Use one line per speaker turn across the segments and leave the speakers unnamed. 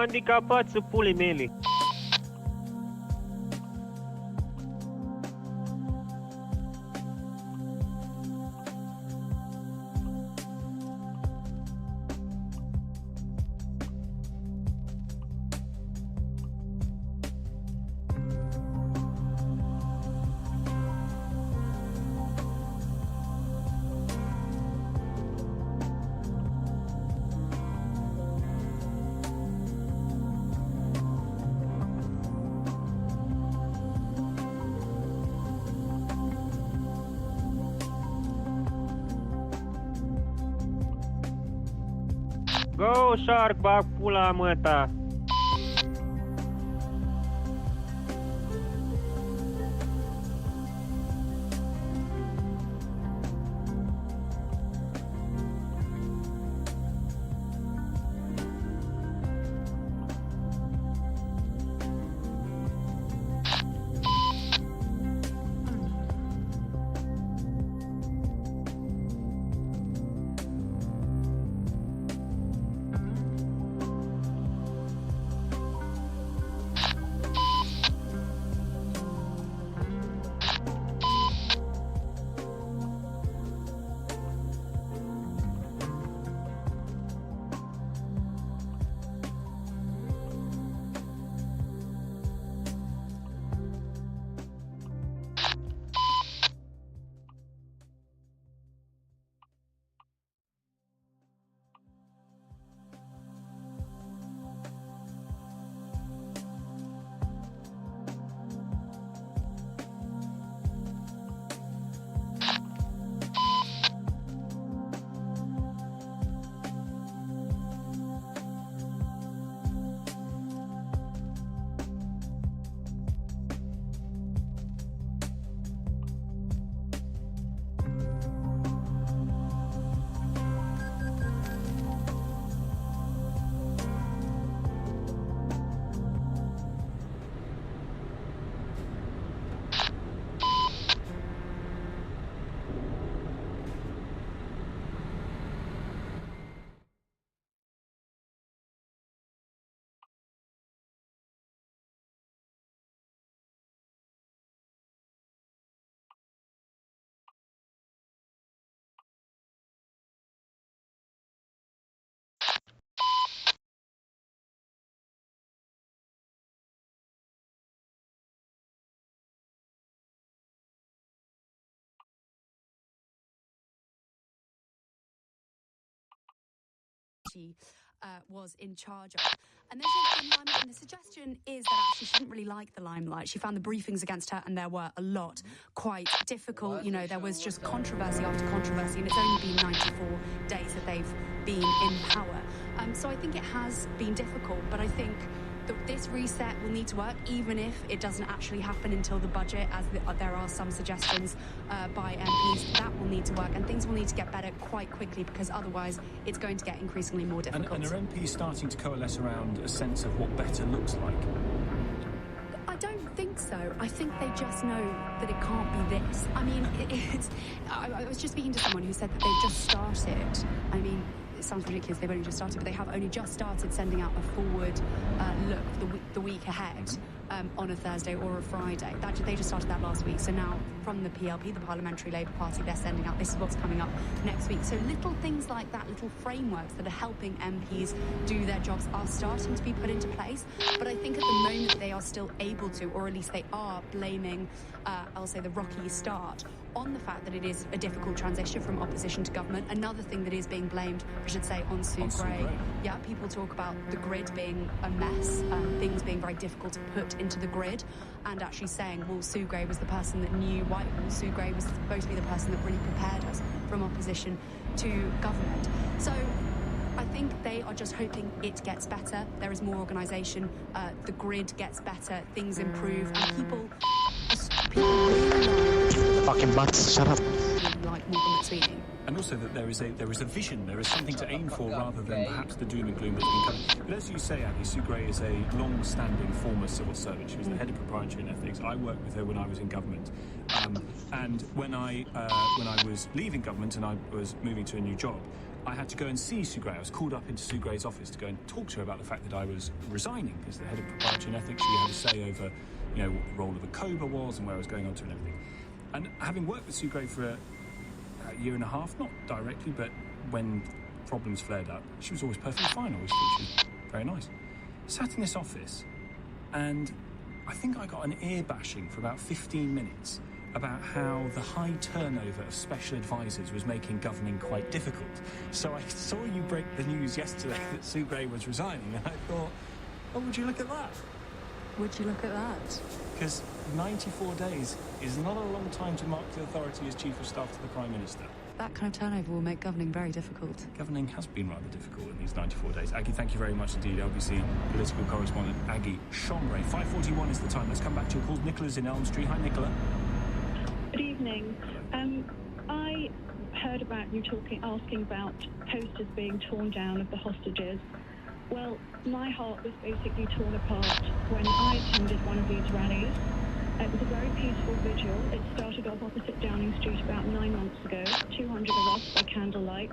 handicappat să pule mele. Go, Shark, bag pula mă ta.
She was in charge of. And there's been limelight, and the suggestion is that actually she didn't really like the limelight. She found the briefings against her, and there were a lot, quite difficult. You know, there was just controversy after controversy, and it's only been 94 days that they've been in power. So I think it has been difficult, but I think that this reset will need to work, even if it doesn't actually happen until the budget, as there are some suggestions by MPs. That will need to work, and things will need to get better quite quickly, because otherwise it's going to get increasingly more difficult.
And are MPs starting to coalesce around a sense of what better looks like?
I don't think so. I think they just know that it can't be this. I mean, I was just speaking to someone who said that they've just started. I mean, it sounds ridiculous, they've only just started, but they have only just started sending out a forward look for the week ahead on a Thursday or a Friday. They just started that last week. So now from the PLP, the Parliamentary Labour Party, they're sending out, this is what's coming up next week. So little things like that, little frameworks that are helping MPs do their jobs are starting to be put into place. But I think at the moment they are still able to, or at least they are blaming, I'll say, the rocky start on the fact that it is a difficult transition from opposition to government. Another thing that is being blamed, I should say, on Sue Gray. Yeah, people talk about the grid being a mess, things being very difficult to put into the grid, and actually saying, well, Sue Gray was the person that knew Whitehall. Sue Gray was supposed to be the person that really prepared us from opposition to government. So I think they are just hoping it gets better. There is more organisation, the grid gets better, things improve, and people really
fucking butts, shut up.
like Morgan McSweeney.
And also that there is a vision, there is something to aim for rather than perhaps the doom and gloom that's been coming. But as you say, Abby, Sue Gray is a long-standing former civil servant. She was the head of proprietary and ethics. I worked with her when I was in government. And when I was leaving government and I was moving to a new job, I had to go and see Sue Gray. I was called up into Sue Gray's office to go and talk to her about the fact that I was resigning as the head of proprietary and ethics. She had a say over, you know, what the role of a COBA was and where I was going on to and everything. And having worked with Sue Gray for a year and a half, not directly, but when problems flared up, she was always perfectly fine. I always thought she was very nice. Sat in this office, and I think I got an ear bashing for about 15 minutes about how the high turnover of special advisors was making governing quite difficult. So I saw you break the news yesterday that Sue Gray was resigning, and I thought, oh, would you look at that?
Would you look at that?
Because 94 days is not a long time to mark the authority as Chief of Staff to the Prime Minister.
That kind of turnover will make governing very difficult.
Governing has been rather difficult in these 94 days. Aggie, thank you very much indeed. LBC political correspondent Aggie Shomray. 5:41 is the time. Let's come back to your call. Nicola's in Elm Street. Hi, Nicola.
Good evening. I heard about you asking about posters being torn down of the hostages. Well, my heart was basically torn apart when I attended one of these rallies. It was a very peaceful vigil. It started off opposite Downing Street about 9 months ago, 200 of us by candlelight,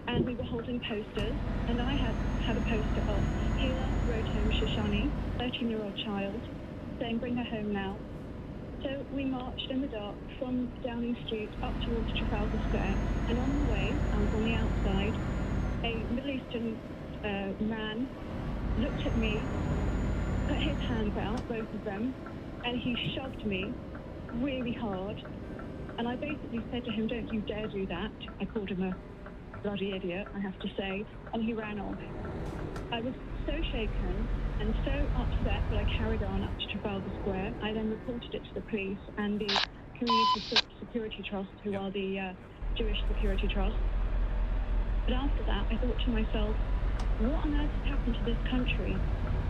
and we were holding posters, and I had a poster of Hila Rotem Shoshani, 13-year-old child, saying, "Bring her home now." So we marched in the dark from Downing Street up towards Trafalgar Square, and on the way, I was on the outside, a Middle Eastern man looked at me, put his hands out, both of them, and he shoved me really hard. And I basically said to him, "Don't you dare do that." I called him a bloody idiot, I have to say, and he ran off. I was so shaken and so upset that I carried on up to Trafalgar Square. I then reported it to the police and the Community Security Trust, who are the Jewish Security Trust. But after that, I thought to myself, what on earth has happened to this country?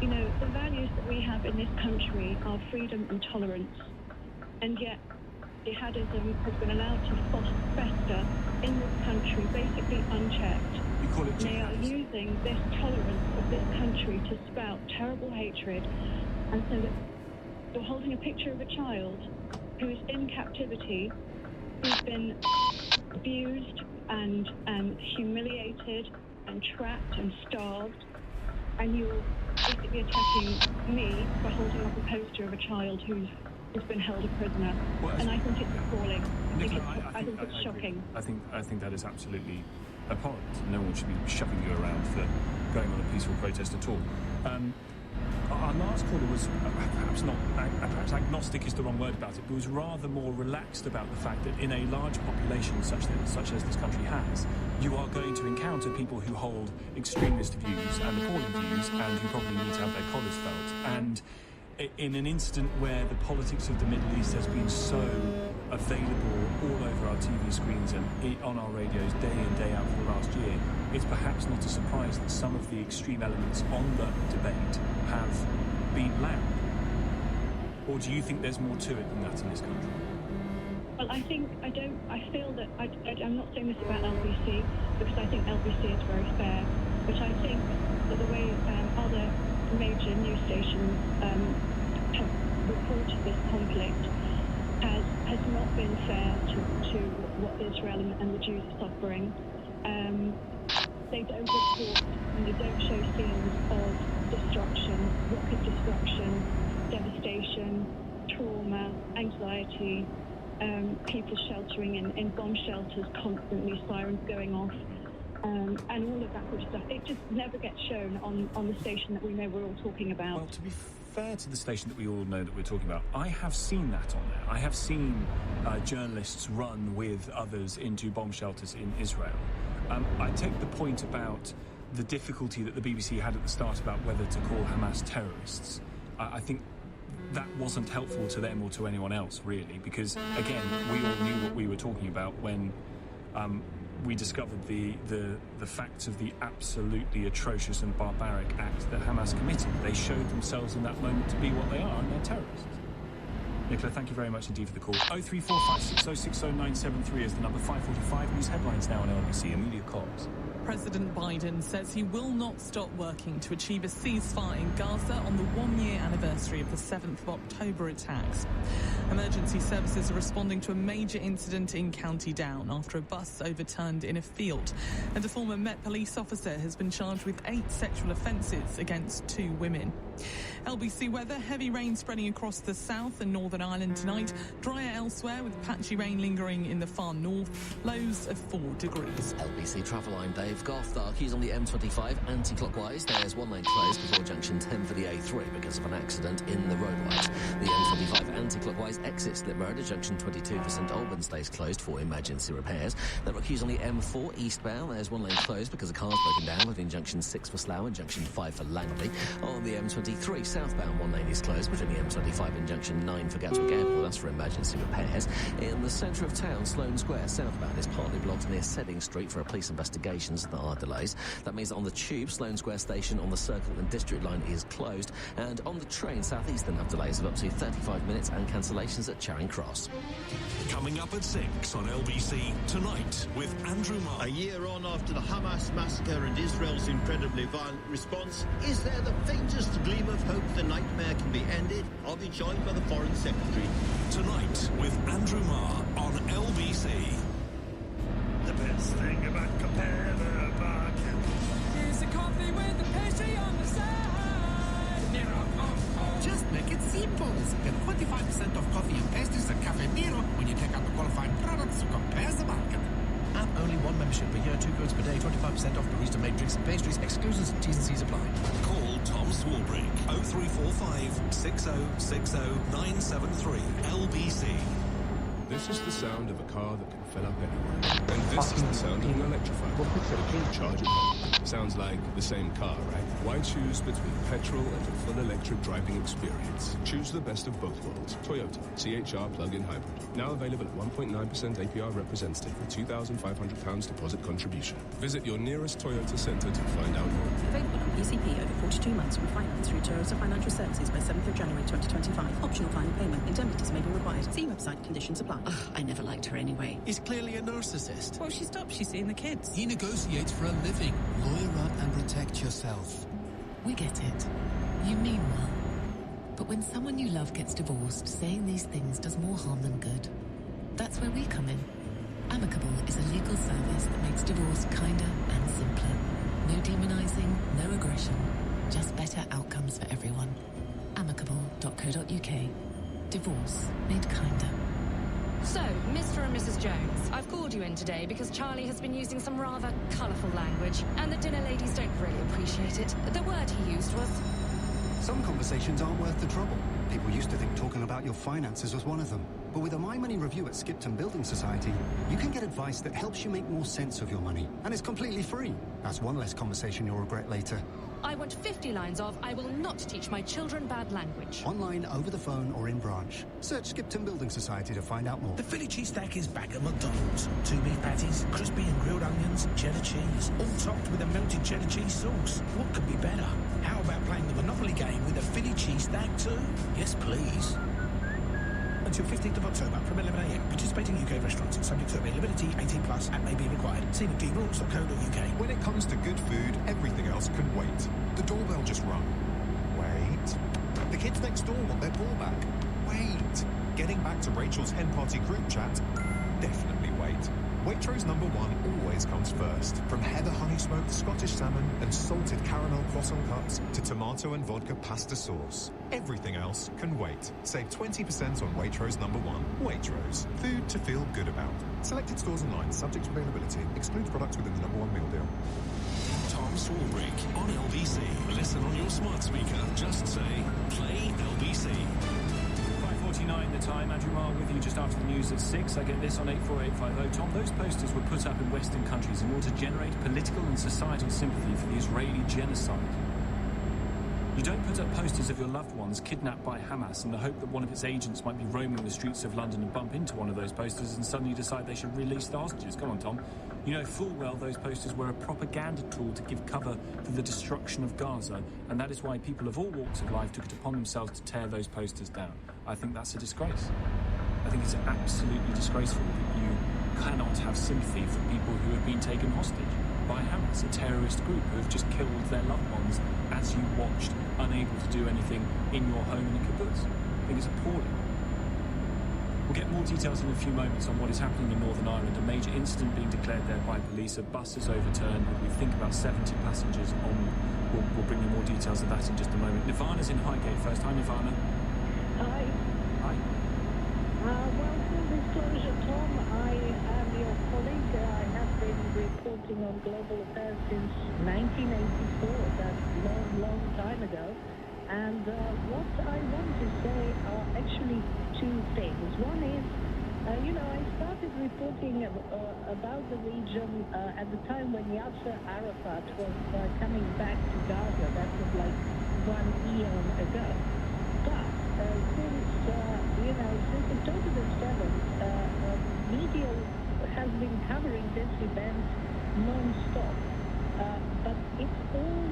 You know, the values that we have in this country are freedom and tolerance, and yet jihadism has been allowed to fester in this country, basically unchecked.
You call it
They are
jihadism.
using this tolerance of this country to spout terrible hatred, and so that you're holding a picture of a child who is in captivity, who's been abused and humiliated and trapped and starved, and you're basically attacking me by holding up a poster of a child who's been held a prisoner.
Well,
and I think it's appalling.
Nicola,
I think it's shocking.
I think that is absolutely abhorrent. No one should be shoving you around for going on a peaceful protest at all. Our last caller was perhaps agnostic is the wrong word about it, but was rather more relaxed about the fact that in a large population such as this country has, you are going to encounter people who hold extremist views and appalling views and who probably need to have their collars felt. And in an incident where the politics of the Middle East has been so available all over our TV screens and on our radios day in, day out for the last year, it's perhaps not a surprise that some of the extreme elements on the debate have been loud. Or do you think there's more to it than that in this country?
Well, I feel that I'm not saying this about LBC because I think LBC is very fair, but I think that the way other major news stations have reported this conflict has not been fair to what Israel and the Jews are suffering. They don't report and they don't show scenes of destruction, rocket destruction, devastation, trauma, anxiety, people sheltering in bomb shelters constantly, sirens going off, and all of that sort of stuff. It just never gets shown on the station that we know we're all talking about.
Well, to be fair to the station that we all know that we're talking about, I have seen that on there. I have seen journalists run with others into bomb shelters in Israel. I take the point about the difficulty that the BBC had at the start about whether to call Hamas terrorists. I think that wasn't helpful to them or to anyone else, really, because, again, we all knew what we were talking about when we discovered the facts of the absolutely atrocious and barbaric act that Hamas committed. They showed themselves in that moment to be what they are, and they're terrorists. Nicola, thank you very much indeed for the call. 03456060973 is the number. 5:45 news headlines now on LBC. Amelia Cobbs.
President Biden says he will not stop working to achieve a ceasefire in Gaza on the one-year anniversary of the 7th of October attacks. Emergency services are responding to a major incident in County Down after a bus overturned in a field. And a former Met police officer has been charged with 8 sexual offences against 2 women. LBC weather, heavy rain spreading across the south and Northern Ireland tonight. Drier elsewhere with patchy rain lingering in the far north. Lows of 4 degrees.
LBC Travel, I'm Dave Goff. The queues on the M25 anti-clockwise. There's one lane closed before junction 10 for the A3 because of an accident in the roadways. The M25 anti-clockwise exit slip road at junction 22 for St Albans stays closed for emergency repairs. There are queues on the M4 eastbound. There's one lane closed because a car's broken down between junction 6 for Slough and junction 5 for Langley. On the M23 southbound, one lane is closed between the M25 and junction 9 for Gatwick Airport. That's for emergency repairs. In the centre of town, Sloane Square southbound is partly blocked near Sedding Street for police investigations. There are delays. That means that on the tube, Sloane Square station on the Circle and District line is closed. And on the train, South Eastern have delays of up to 35 minutes and cancellations at Charing Cross.
Coming up at 6 on LBC Tonight with Andrew Marr.
A year on after the Hamas massacre and Israel's incredibly violent response, is there the faintest gleam of hope the nightmare can be ended? I'll be joined by the Foreign Secretary.
Tonight with Andrew Marr on LBC.
The best thing about Compare the Market
is a coffee with the pastry on the side.
Just make it simple. Get 25% off coffee and pastries at Cafe Nero when you take out the qualifying products from Compare the Market.
And only one membership per year, 2 goods per day, 25% off barista-made drinks and pastries. Exclusions, T's and C's apply.
Call Tom Swarbrick 0345 6060 973 LBC.
This is the sound of a car that can fill up anywhere. And this is the sound of an electrified car that can charge at home. Sounds like the same car, right? Why choose between petrol and a full electric driving experience? Choose the best of both worlds. Toyota CHR plug-in hybrid. Now available at 1.9% APR representative with £2,500 deposit contribution. Visit your nearest Toyota centre to find out more.
Available on PCP over 42 months with finance through Toyota Financial Services by 7th of January 2025. Optional final payment. Indemnities may be required. See website, conditions apply.
Ugh, I never liked her anyway.
He's clearly a narcissist.
Well, she stopped. She's seeing the kids.
He negotiates for a living.
Lawyer up and protect yourself.
We get it. You mean well. But when someone you love gets divorced, saying these things does more harm than good. That's where we come in. Amicable is a legal service that makes divorce kinder and simpler. No demonising, no aggression. Just better outcomes for everyone. Amicable.co.uk. Divorce made kinder.
So, Mr. and Mrs. Jones, I've called you in today because Charlie has been using some rather colourful language, and the dinner ladies don't really appreciate it. The word he used was...
Some conversations aren't worth the trouble. People used to think talking about your finances was one of them. But with a My Money review at Skipton Building Society, you can get advice that helps you make more sense of your money. And it's completely free. That's one less conversation you'll regret later.
I want 50 lines of, I will not teach my children bad language.
Online, over the phone, or in branch. Search Skipton Building Society to find out more.
The Philly cheesesteak is back at McDonald's. 2 beef patties, crispy and grilled onions, cheddar cheese, all topped with a melted cheddar cheese sauce. What could be better? How about playing the Monopoly game with a Philly cheesesteak too? Yes, please. Until 15th of October from 11 a.m. Participating UK restaurants subject to availability, 18 plus, and may be required. See mcdrules.co.uk.
When it comes to good food, everything else can wait. The doorbell just rung. Wait. The kids next door want their ball back. Wait. Getting back to Rachel's hen party group chat. Definitely wait. Waitrose #1 always comes first. From heather honey smoked Scottish salmon and salted caramel croissant cuts to tomato and vodka pasta sauce. Everything else can wait. Save 20% on Waitrose #1. Waitrose. Food to feel good about. Selected stores online, subject to availability. Excludes products within the #1 meal deal.
Tom Swarbrick on LBC. Listen on your smart speaker. Just say, play LBC.
5:49 the time. Andrew Marr with you just after the news at 6. I get this on 84850. Tom, those posters were put up in Western countries in order to generate political and societal sympathy for the Israeli genocide. You don't put up posters of your loved ones kidnapped by Hamas in the hope that one of its agents might be roaming the streets of London and bump into one of those posters and suddenly decide they should release the hostages. Come on, Tom. You know full well those posters were a propaganda tool to give cover for the destruction of Gaza, and that is why people of all walks of life took it upon themselves to tear those posters down. I think that's a disgrace. I think it's absolutely disgraceful that you cannot have sympathy for people who have been taken hostage by Hamas, a terrorist group who have just killed their loved ones as you watched, unable to do anything in your home in a kibbutz. I think it's appalling. We'll get more details in a few moments on what is happening in Northern Ireland. A major incident being declared there by police. A bus is overturned. We think about 70 passengers on. We'll bring you more details of that in just a moment. Nirvana's in Highgate first. Hi, Nirvana.
Hi.
Hi.
Well, full disclosure, Tom, I am your colleague. I have been reporting on global affairs since 1984. That's a long time ago. And what I want to say are actually two things. One is, I started reporting about the region at the time when Yasser Arafat was coming back to Gaza. That was like 1 eon ago. But since October the 7th, media has been covering this event non-stop. But it's all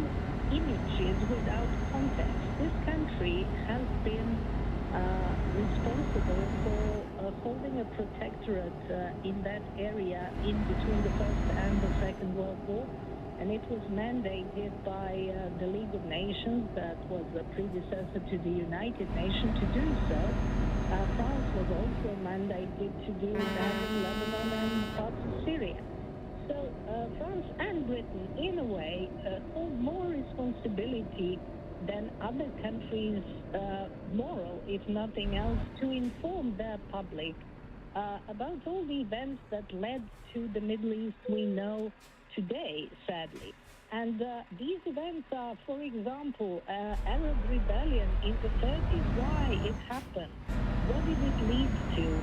images without context. This country has been responsible for holding a protectorate in that area in between the First and the Second World War, and it was mandated by the League of Nations, that was a predecessor to the United Nations, to do so. France was also mandated to do that in Lebanon and parts of Syria. So France and Britain, in a way, hold more responsibility than other countries' moral, if nothing else, to inform their public about all the events that led to the Middle East we know today, sadly. And these events are, for example, Arab rebellion in the 30s, why it happened, what did it lead to,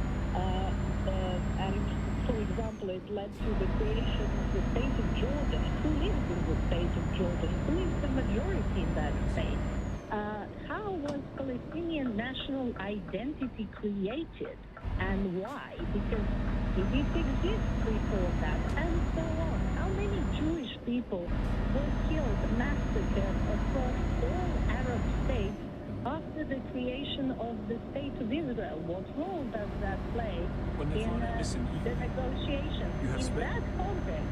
and for example, it led to the creation of the state of Jordan. Who lives in the state of Jordan? Who is the majority in that state? How was Palestinian national identity created and why? Because did it exist before that? And so on. How many Jewish people were killed, massacred across all Arab states after the creation of the State of Israel? What role does that play in the negotiations? In that context,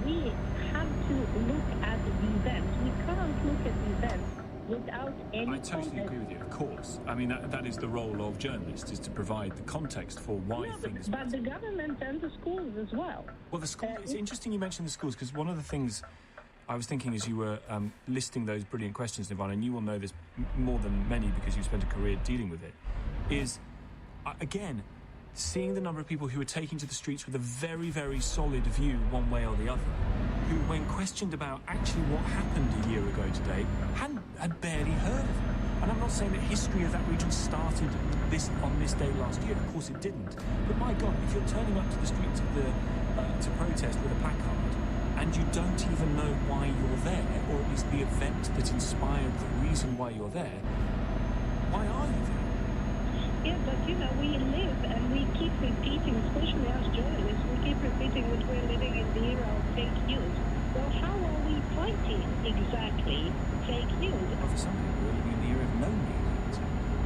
we have to look at the events. We can't look at the events without any context.
I totally agree with you, of course. I mean, that is the role of journalists, is to provide the context for why things matter.
But the government and the schools as well.
Well, the school, it's interesting you mentioned the schools, because one of the things I was thinking as you were listing those brilliant questions, Nirvana, and you will know this more than many because you spent a career dealing with it, is, again, seeing the number of people who are taking to the streets with a very, very solid view one way or the other, who, when questioned about actually what happened a year ago today, had barely heard of it. And I'm not saying that history of that region started on this day last year. Of course it didn't. But my God, if you're turning up to the streets of to protest with a placard, and you don't even know why you're there, or at least the event that inspired the reason why you're there, why are you there?
Yeah, but we live and we keep repeating, especially as journalists, we keep repeating that we're living in the era of fake news. Well, how are we fighting exactly fake news?
Well, for some people, we're living in the era of no news.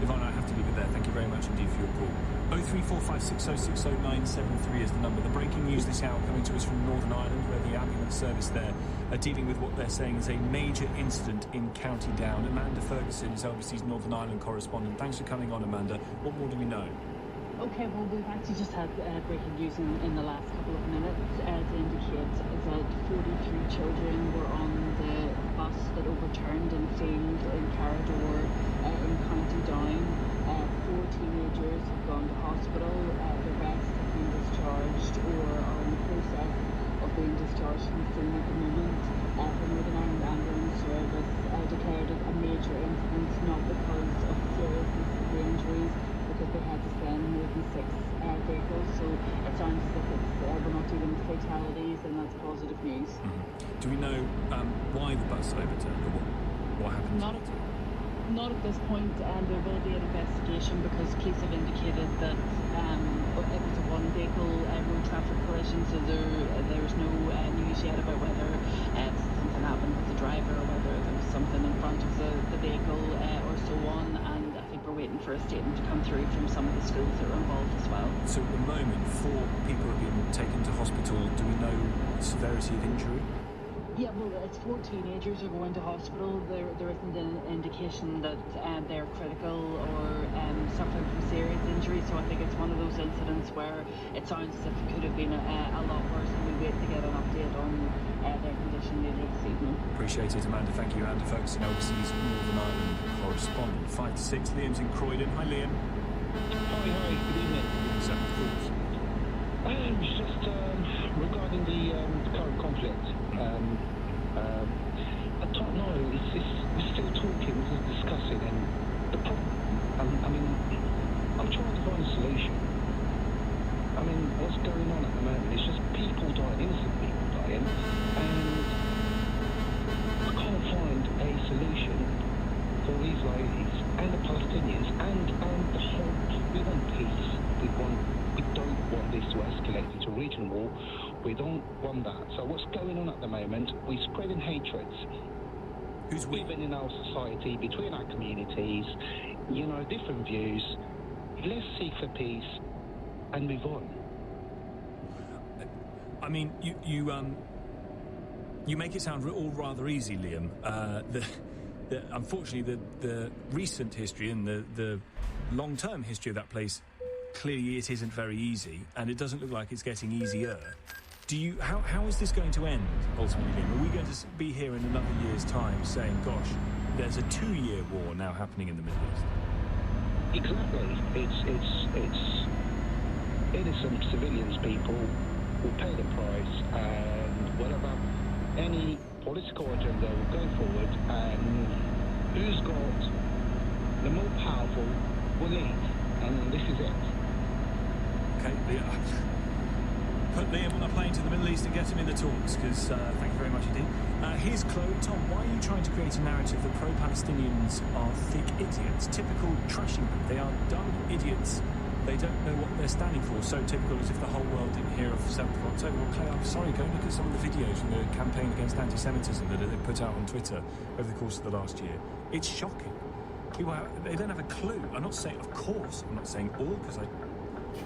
Yvonne, I have to leave it there. Thank you very much indeed for your call. 03456060973 is the number. The breaking news this hour coming to us from Northern Ireland, where the ambulance service there are dealing with what they're saying is a major incident in County Down. Amanda Ferguson is LBC's Northern Ireland correspondent. Thanks for coming on, Amanda. What more do we know?
Okay, well, we've actually just had breaking news in the last couple of minutes to indicate that 43 children were on the bus that overturned and failed in Carrador in County Down. 4 teenagers have gone to hospital. The rest have been discharged or are in the process of being discharged from the scene at the moment. The Northern Ireland Ambulance Service declared it a major incident, not because of the seriousness of the injuries, because they had to send more than 6 vehicles. So it sounds as if we're not dealing with fatalities, and that's positive news.
Mm-hmm. Do we know why the bus overturned, or what happened?
Not at this point, and there will be an investigation because police have indicated that it was a one-vehicle road traffic collision, so there's no news yet about whether something happened with the driver or whether there was something in front of the vehicle or so on, and I think we're waiting for a statement to come through from some of the schools that are involved as well.
So at the moment, 4 people have been taken to hospital. Do we know the severity of injury?
Yeah, well, it's 4 teenagers who are going to hospital. There isn't an indication that they're critical or suffering from serious injury, so I think it's one of those incidents where it sounds as if it could have been a lot worse, and we wait to get an update on their condition later this evening.
Appreciate it, Amanda. Thank you. Amanda Ferguson, LBC's Northern Ireland correspondent. 5 to 6, Liam's in Croydon. Hi, Liam.
Hi, good evening.
So, of course.
It's just regarding the current conflict. I don't know, we're still talking, we're just discussing, and the problem, I'm trying to find a solution. I mean, what's going on at the moment? It's just people dying, innocent people dying, and I can't find a solution for Israelis and the Palestinians and the whole. We want peace. We don't want this to escalate into a regional war. We don't want that. So what's going on at the moment? We're spreading hatreds.
Who's we?
Even in our society, between our communities, different views. Let's seek for peace and move on.
I mean, you make it sound all rather easy, Liam. Unfortunately, the recent history and the long-term history of that place, clearly it isn't very easy, and it doesn't look like it's getting easier. How is this going to end, ultimately, Liam? Are we going to be here in another year's time saying, gosh, there's a 2-year war now happening in the Middle East?
Exactly. It's innocent civilians, people will pay the price, and whatever any political agenda will go forward, and who's got the more powerful will lead, and this is it.
Okay, put Liam on a plane to the Middle East and get him in the talks, because thank you very much indeed. Here's Chloe. Tom, why are you trying to create a narrative that pro-Palestinians are thick idiots? Typical trashing them. They are dumb idiots. They don't know what they're standing for. So typical, as if the whole world didn't hear of 7th of October. Well, Clay, I'm sorry, go and look at some of the videos from the campaign against anti-Semitism that they put out on Twitter over the course of the last year. It's shocking. People they don't have a clue. I'm not saying, of course, I'm not saying all, because I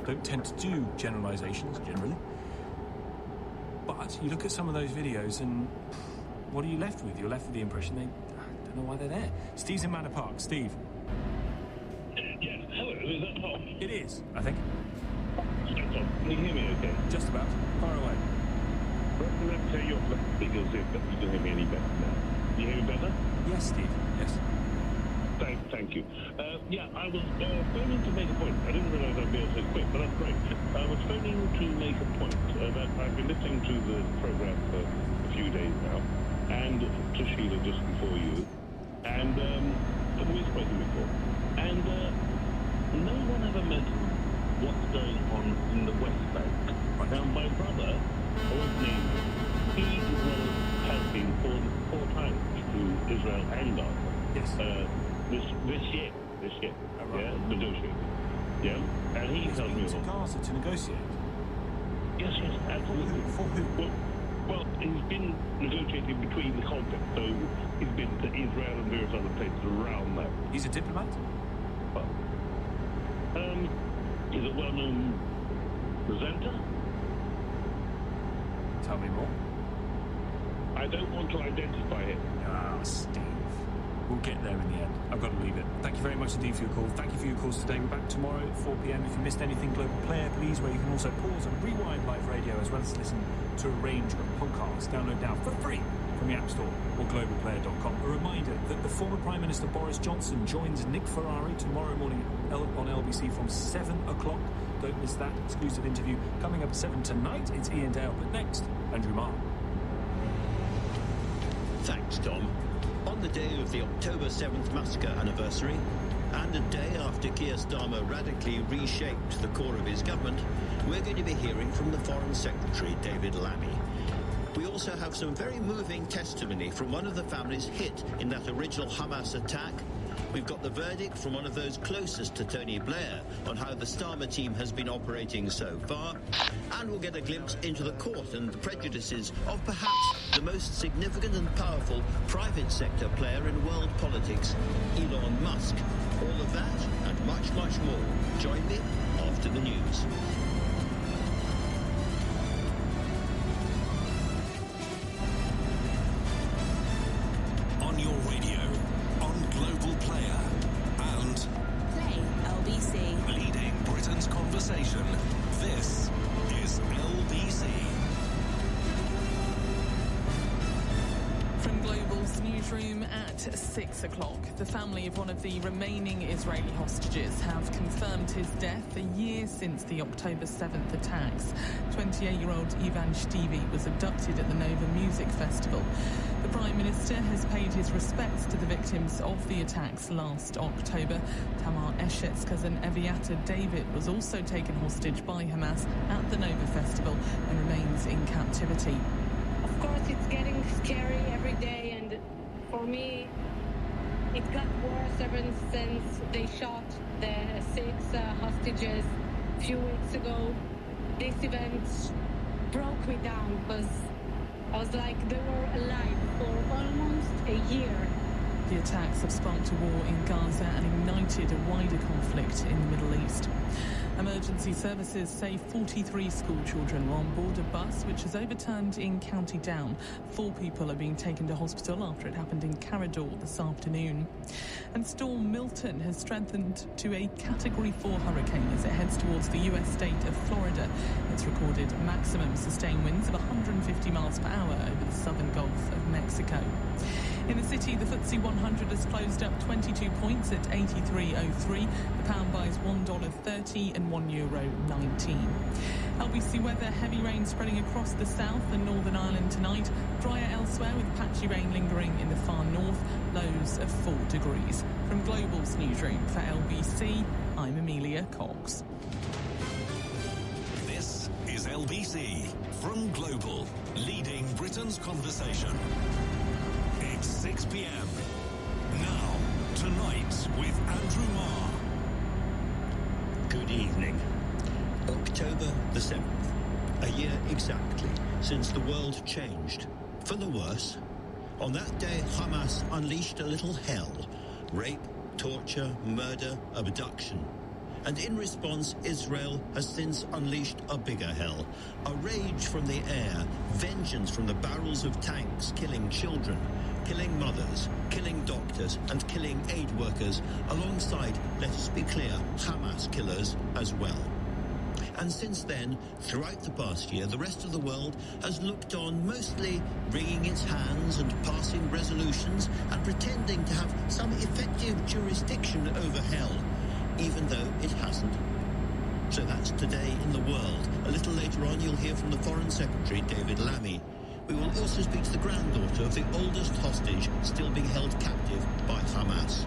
don't tend to do generalisations generally. But you look at some of those videos and what are you left with? You're left with the impression I don't know why they're there. Steve's in Manor Park. Steve.
Yes, hello, is that Tom?
It is, I think.
Hi, Tom. Can you hear me okay?
Just about. Far away.
Let's say you're because you can hear me any better now. You hear me better?
Yes, Steve. Yes.
Thank you. I was phoning to make a point. I didn't realise I'd be able to quick, but that's great. I was phoning to make a point that I've been listening to the programme for a few days now, and to Sheila just before you, and we've spoken before, and no one ever mentioned what's going on in the West Bank. Right. Now, my brother, he has been 4 times to Israel and Gaza.
Yes.
This year,
right.
Yeah, negotiating, yeah, and he tells me
to Gaza to negotiate.
Yes, absolutely.
For who?
Well, he's been negotiating between the conflict, so he's been to Israel and various other places around that.
He's a diplomat?
He's a well-known presenter.
Tell me more.
I don't want to identify him.
Ah, Steve. We'll get there in the end. I've got to leave it. Thank you very much indeed for your call. Thank you for your calls today. We're back tomorrow at 4 p.m. If you missed anything, Global Player, please, where you can also pause and rewind live radio as well as listen to a range of podcasts. Download now for free from the App Store or globalplayer.com. A reminder that the former Prime Minister Boris Johnson joins Nick Ferrari tomorrow morning on LBC from 7 o'clock. Don't miss that exclusive interview. Coming up at 7 tonight, it's Ian Dale. But next, Andrew Marr.
Thanks, Tom. On the day of the October 7th massacre anniversary, and a day after Keir Starmer radically reshaped the core of his government, we're going to be hearing from the Foreign Secretary, David Lammy. We also have some very moving testimony from one of the families hit in that original Hamas attack, We've got the verdict from one of those closest to Tony Blair on how the Starmer team has been operating so far, and we'll get a glimpse into the court and the prejudices of perhaps the most significant and powerful private sector player in world politics, Elon Musk. All of that and much, much more. Join me after the news.
On your radio, on Global Player, and
Play LBC.
Leading Britain's conversation. This is LBC.
From Global's newsroom at 6 o'clock, the family of one of the remaining Israeli hostages have confirmed his death a year since the October 7th attacks. 28-year-old Ivan Shtivi was abducted at the Nova Music Festival. The Prime Minister has paid his respects to the victims of the attacks last October. Tamar Eshet's cousin Aviator David was also taken hostage by Hamas at the Nova Festival and remains in captivity.
Of course, it's getting scary every day, and for me, it got worse ever since they shot the 6 hostages a few weeks ago. This event broke me down because I was like, they were alive for almost a year.
The attacks have sparked a war in Gaza and ignited a wider conflict in the Middle East. Emergency services say 43 school children were on board a bus which has overturned in County Down. 4 people are being taken to hospital after it happened in Carrador this afternoon. And Storm Milton has strengthened to a Category 4 hurricane as it heads towards the US state of Florida. It's recorded maximum sustained winds of 150 miles per hour over the southern Gulf of Mexico. In the city, the FTSE 100 has closed up 22 points at 83.03. The pound buys $1.30 and €1.19. LBC weather, heavy rain spreading across the south and Northern Ireland tonight. Drier elsewhere with patchy rain lingering in the far north, lows of 4 degrees. From Global's newsroom for LBC, I'm Amelia Cox.
This is LBC from Global, leading Britain's conversation. It's 6 p.m. Now, tonight with Andrew Marr.
Good evening. October the 7th. A year exactly since the world changed. For the worse. On that day, Hamas unleashed a little hell. Rape, torture, murder, abduction. And in response, Israel has since unleashed a bigger hell. A rage from the air, vengeance from the barrels of tanks, killing children, killing mothers, killing doctors, and killing aid workers, alongside, let us be clear, Hamas killers as well. And since then, throughout the past year, the rest of the world has looked on, mostly wringing its hands and passing resolutions and pretending to have some effective jurisdiction over hell, even though it hasn't. So that's today in the world. A little later on, you'll hear from the Foreign Secretary, David Lammy. We will also speak to the granddaughter of the oldest hostage still being held captive by Hamas.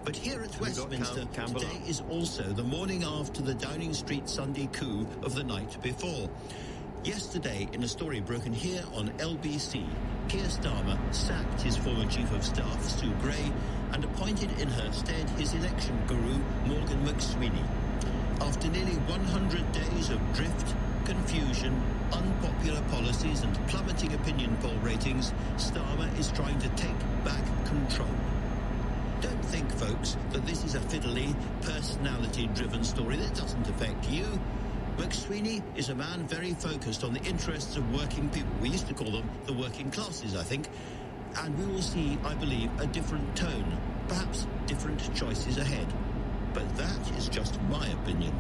But here at Westminster, today is also the morning after the Downing Street Sunday coup of the night before. Yesterday, in a story broken here on LBC, Keir Starmer sacked his former Chief of Staff, Sue Gray, and appointed in her stead his election guru, Morgan McSweeney. After nearly 100 days of drift, confusion, unpopular policies and plummeting opinion poll ratings, Starmer is trying to take back control. Don't think, folks, that this is a fiddly, personality-driven story that doesn't affect you. McSweeney is a man very focused on the interests of working people. We used to call them the working classes, I think. And we will see, I believe, a different tone, perhaps different choices ahead. But that is just my opinion.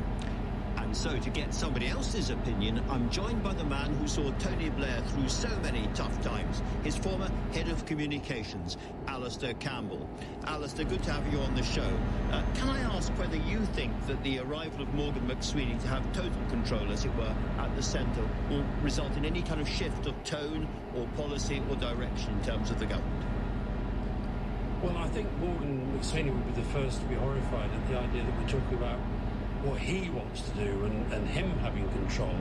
And so, to get somebody else's opinion, I'm joined by the man who saw Tony Blair through so many tough times, his former head of communications, Alistair Campbell. Alistair, good to have you on the show. Can I ask whether you think that the arrival of Morgan McSweeney to have total control, as it were, at the centre will result in any kind of shift of tone or policy or direction in terms of the government?
Well, I think Morgan McSweeney would be the first to be horrified at the idea that we're talking about what he wants to do and him having control.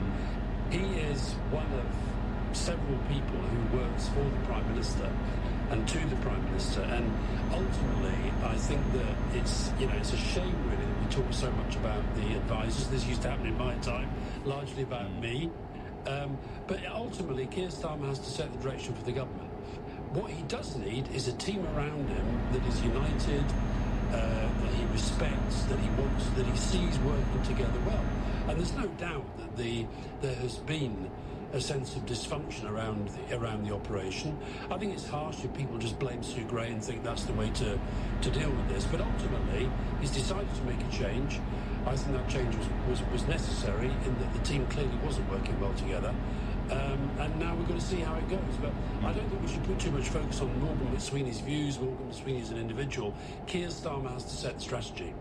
He is one of several people who works for the Prime Minister, and to the Prime Minister. And ultimately, I think that it's a shame really that we talk so much about the advisors. This used to happen in my time, largely about me. But ultimately, Keir Starmer has to set the direction for the government. What he does need is a team around him that is united, that he respects, that he wants, that he sees working together well. And there's no doubt that there has been a sense of dysfunction around the operation. I think it's harsh if people just blame Sue Gray and think that's the way to deal with this. But ultimately, he's decided to make a change. I think that change was necessary in that the team clearly wasn't working well together. And now we're going to see how it goes. But I don't think we should put too much focus on Morgan McSweeney's views. Morgan McSweeney is an individual. Keir Starmer has to set the strategy.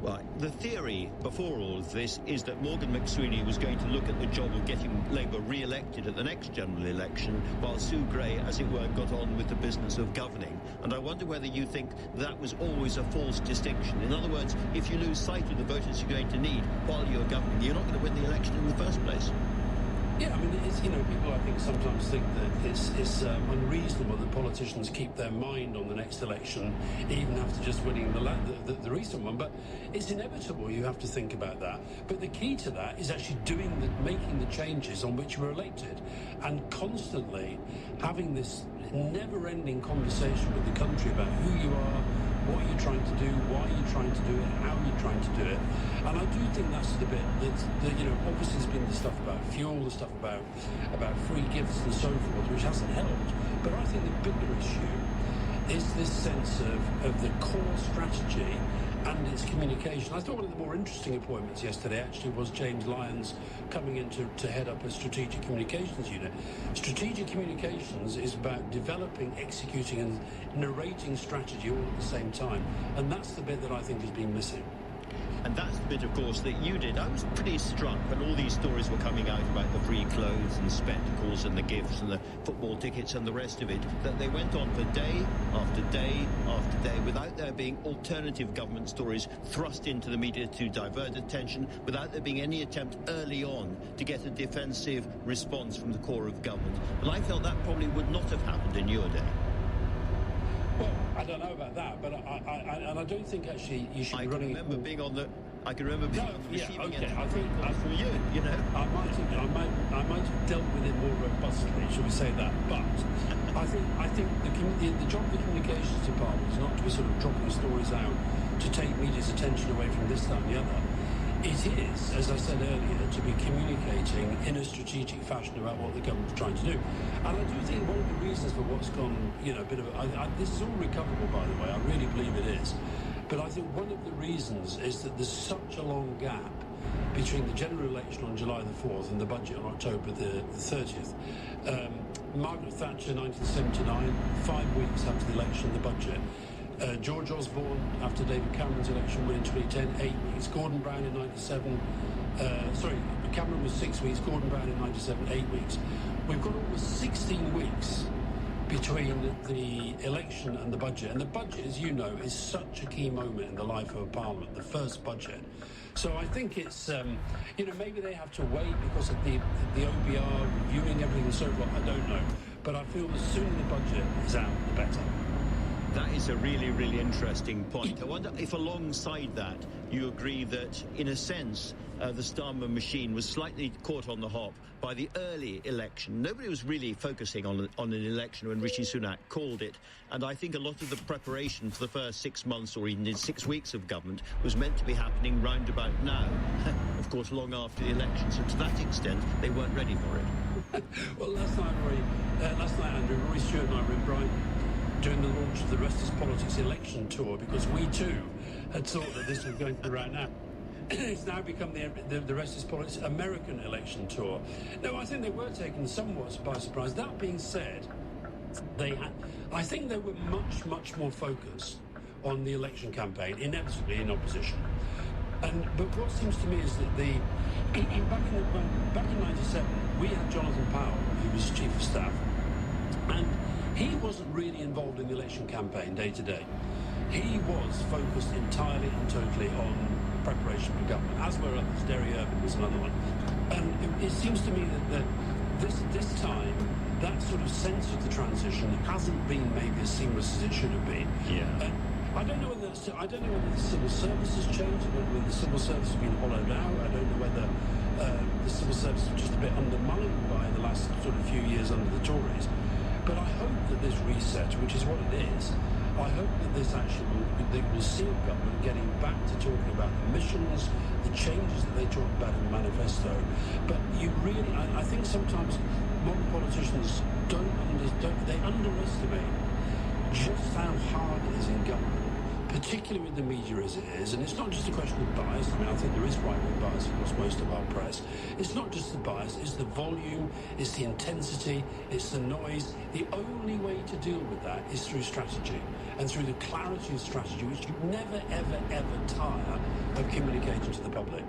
Right. The theory before all of this is that Morgan McSweeney was going to look at the job of getting Labour re-elected at the next general election, while Sue Gray, as it were, got on with the business of governing. And I wonder whether you think that was always a false distinction. In other words, if you lose sight of the voters you're going to need while you're governing, you're not going to win the election in the first place.
Yeah, I mean, it's, people I think sometimes think that it's unreasonable that politicians keep their mind on the next election, even after just winning the recent one. But it's inevitable. You have to think about that. But the key to that is actually making the changes on which you were elected, and constantly having this never-ending conversation with the country about who you are, what you're trying to do, why you're trying to do it, how you're trying to do it. And I do think that's the bit that obviously there's been the stuff about fuel, the stuff about free gifts and so forth, which hasn't helped. But I think the bigger issue is this sense of the core strategy and its communication. I thought one of the more interesting appointments yesterday actually was James Lyons coming in to head up a strategic communications unit. Strategic communications is about developing, executing and narrating strategy all at the same time. And that's the bit that I think has been missing.
And that's the bit, of course, that you did. I was pretty struck when all these stories were coming out about the free clothes and spectacles and the gifts and the football tickets and the rest of it, that they went on for day after day after day without there being alternative government stories thrust into the media to divert attention, without there being any attempt early on to get a defensive response from the core of government. And I felt that probably would not have happened in your day.
Well, I don't know about that, but I don't think actually you should be running.
I can remember being on the receiving end
for you. I might have dealt with it more robustly, shall we say that? But I think the job of the communications department is not to be sort of dropping stories out to take media's attention away from this, that, and the other. It is, as I said earlier, to be communicating in a strategic fashion about what the government's trying to do. And I do think one of the reasons for what's gone, a bit of this is all recoverable, by the way, I really believe it is. But I think one of the reasons is that there's such a long gap between the general election on July the 4th and the budget on October the 30th. Margaret Thatcher, 1979, 5 weeks after the election, the budget. George Osborne, after David Cameron's election win in 2010, 8 weeks. Gordon Brown in 97, Cameron was 6 weeks, Gordon Brown in 97, 8 weeks. We've got almost 16 weeks between the election and the budget. And the budget, as you know, is such a key moment in the life of a parliament, the first budget. So I think it's, maybe they have to wait because of the OBR reviewing everything and so forth. I don't know. But I feel the sooner the budget is out, the better.
That is a really, really interesting point. I wonder if alongside that you agree that, in a sense, the Starmer machine was slightly caught on the hop by the early election. Nobody was really focusing on an election when Rishi Sunak called it. And I think a lot of the preparation for the first 6 months or even 6 weeks of government was meant to be happening round about now. Of course, long after the election. So to that extent, they weren't ready for it.
Well, last night, Andrew, Rory Stewart and I were in Brighton during the launch of the Rest is Politics election tour, because we too had thought that this was going to be right now. It's now become the Rest is Politics American election tour. No, I think they were taken somewhat by surprise. That being said, I think they were much, much more focused on the election campaign, inevitably in opposition. But what seems to me is that back in 97, we had Jonathan Powell, who was Chief of Staff, and he wasn't really involved in the election campaign day to day. He was focused entirely and totally on preparation for government, as were others. Derry Irvine was another one. And it seems to me that this time that sort of sense of the transition hasn't been maybe as seamless as it should have been.
Yeah.
I don't know whether the civil service has changed. I don't know whether the civil service has been hollowed out. I don't know whether the civil service is just a bit undermined by the last sort of few years under the Tories. But I hope that this reset, which is what it is, I hope that this actually will see a government getting back to talking about the missions, the changes that they talk about in the manifesto. But you really, I think sometimes modern politicians they underestimate just how hard it is in government, particularly with the media as it is. And it's not just a question of bias. I mean, I think there is right-wing bias across most of our press. It's not just the bias, it's the volume, it's the intensity, it's the noise. The only way to deal with that is through strategy and through the clarity of strategy, which you never, ever, ever tire of communicating to the public.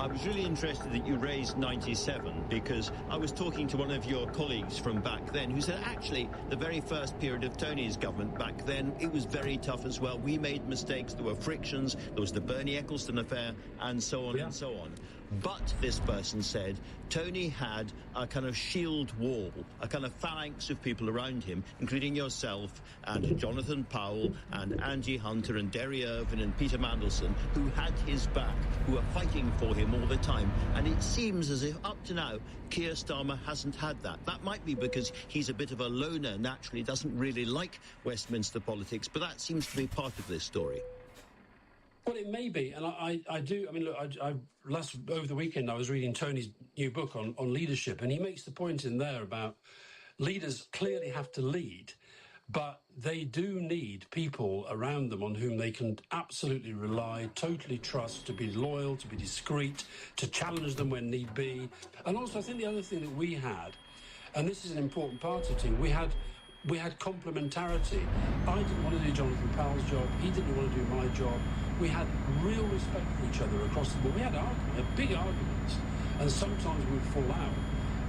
I was really interested that you raised 97 because I was talking to one of your colleagues from back then who said actually the very first period of Tony's government back then, it was very tough as well. We made mistakes, there were frictions, there was the Bernie Ecclestone affair and so on and so on. But, this person said, Tony had a kind of shield wall, a kind of phalanx of people around him, including yourself and Jonathan Powell and Angie Hunter and Derry Irvine and Peter Mandelson, who had his back, who were fighting for him all the time. And it seems as if, up to now, Keir Starmer hasn't had that. That might be because he's a bit of a loner, naturally, doesn't really like Westminster politics, but that seems to be part of this story.
Well, it may be, and I do. I mean, look, over the weekend I was reading Tony's new book on leadership, and he makes the point in there about leaders clearly have to lead, but they do need people around them on whom they can absolutely rely, totally trust, to be loyal, to be discreet, to challenge them when need be. And also, I think the other thing that we had, and this is an important part of the team, we had complementarity. I didn't want to do Jonathan Powell's job. He didn't want to do my job. We had real respect for each other across the board. We had big arguments, and sometimes we'd fall out.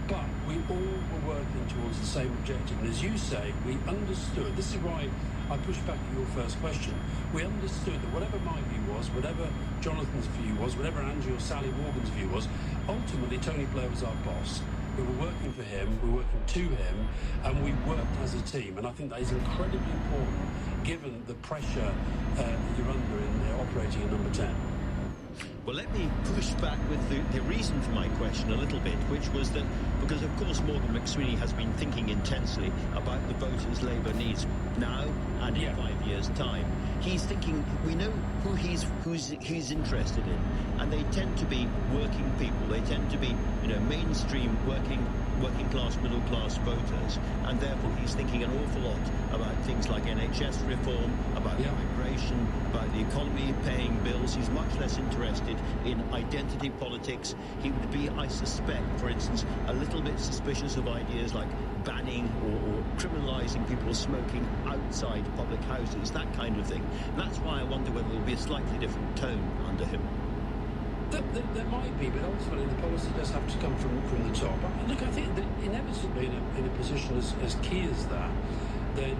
But we all were working towards the same objective. And as you say, we understood. This is why I pushed back at your first question. We understood that whatever my view was, whatever Jonathan's view was, whatever Angie or Sally Morgan's view was, ultimately Tony Blair was our boss. We were working for him, we were working to him, and we worked as a team. And I think that is incredibly important, given the pressure that you're under in operating in Number 10.
Well, let me push back with the reason for my question a little bit, which was that, because of course Morgan McSweeney has been thinking intensely about the voters Labour needs now and in 5 years' time. He's thinking, we know who's he's interested in, and they tend to be working people. They tend to be, mainstream working class, middle class voters, and therefore he's thinking an awful lot about things like NHS reform, about immigration, about the economy, paying bills. He's much less interested in identity politics. He would be, I suspect, for instance, a little bit suspicious of ideas like banning or criminalising people smoking outside public houses, that kind of thing. And that's why I wonder whether there'll be a slightly different tone under him.
There might be, but ultimately the policy does have to come from the top. Look, I think that inevitably in a position as key as that, then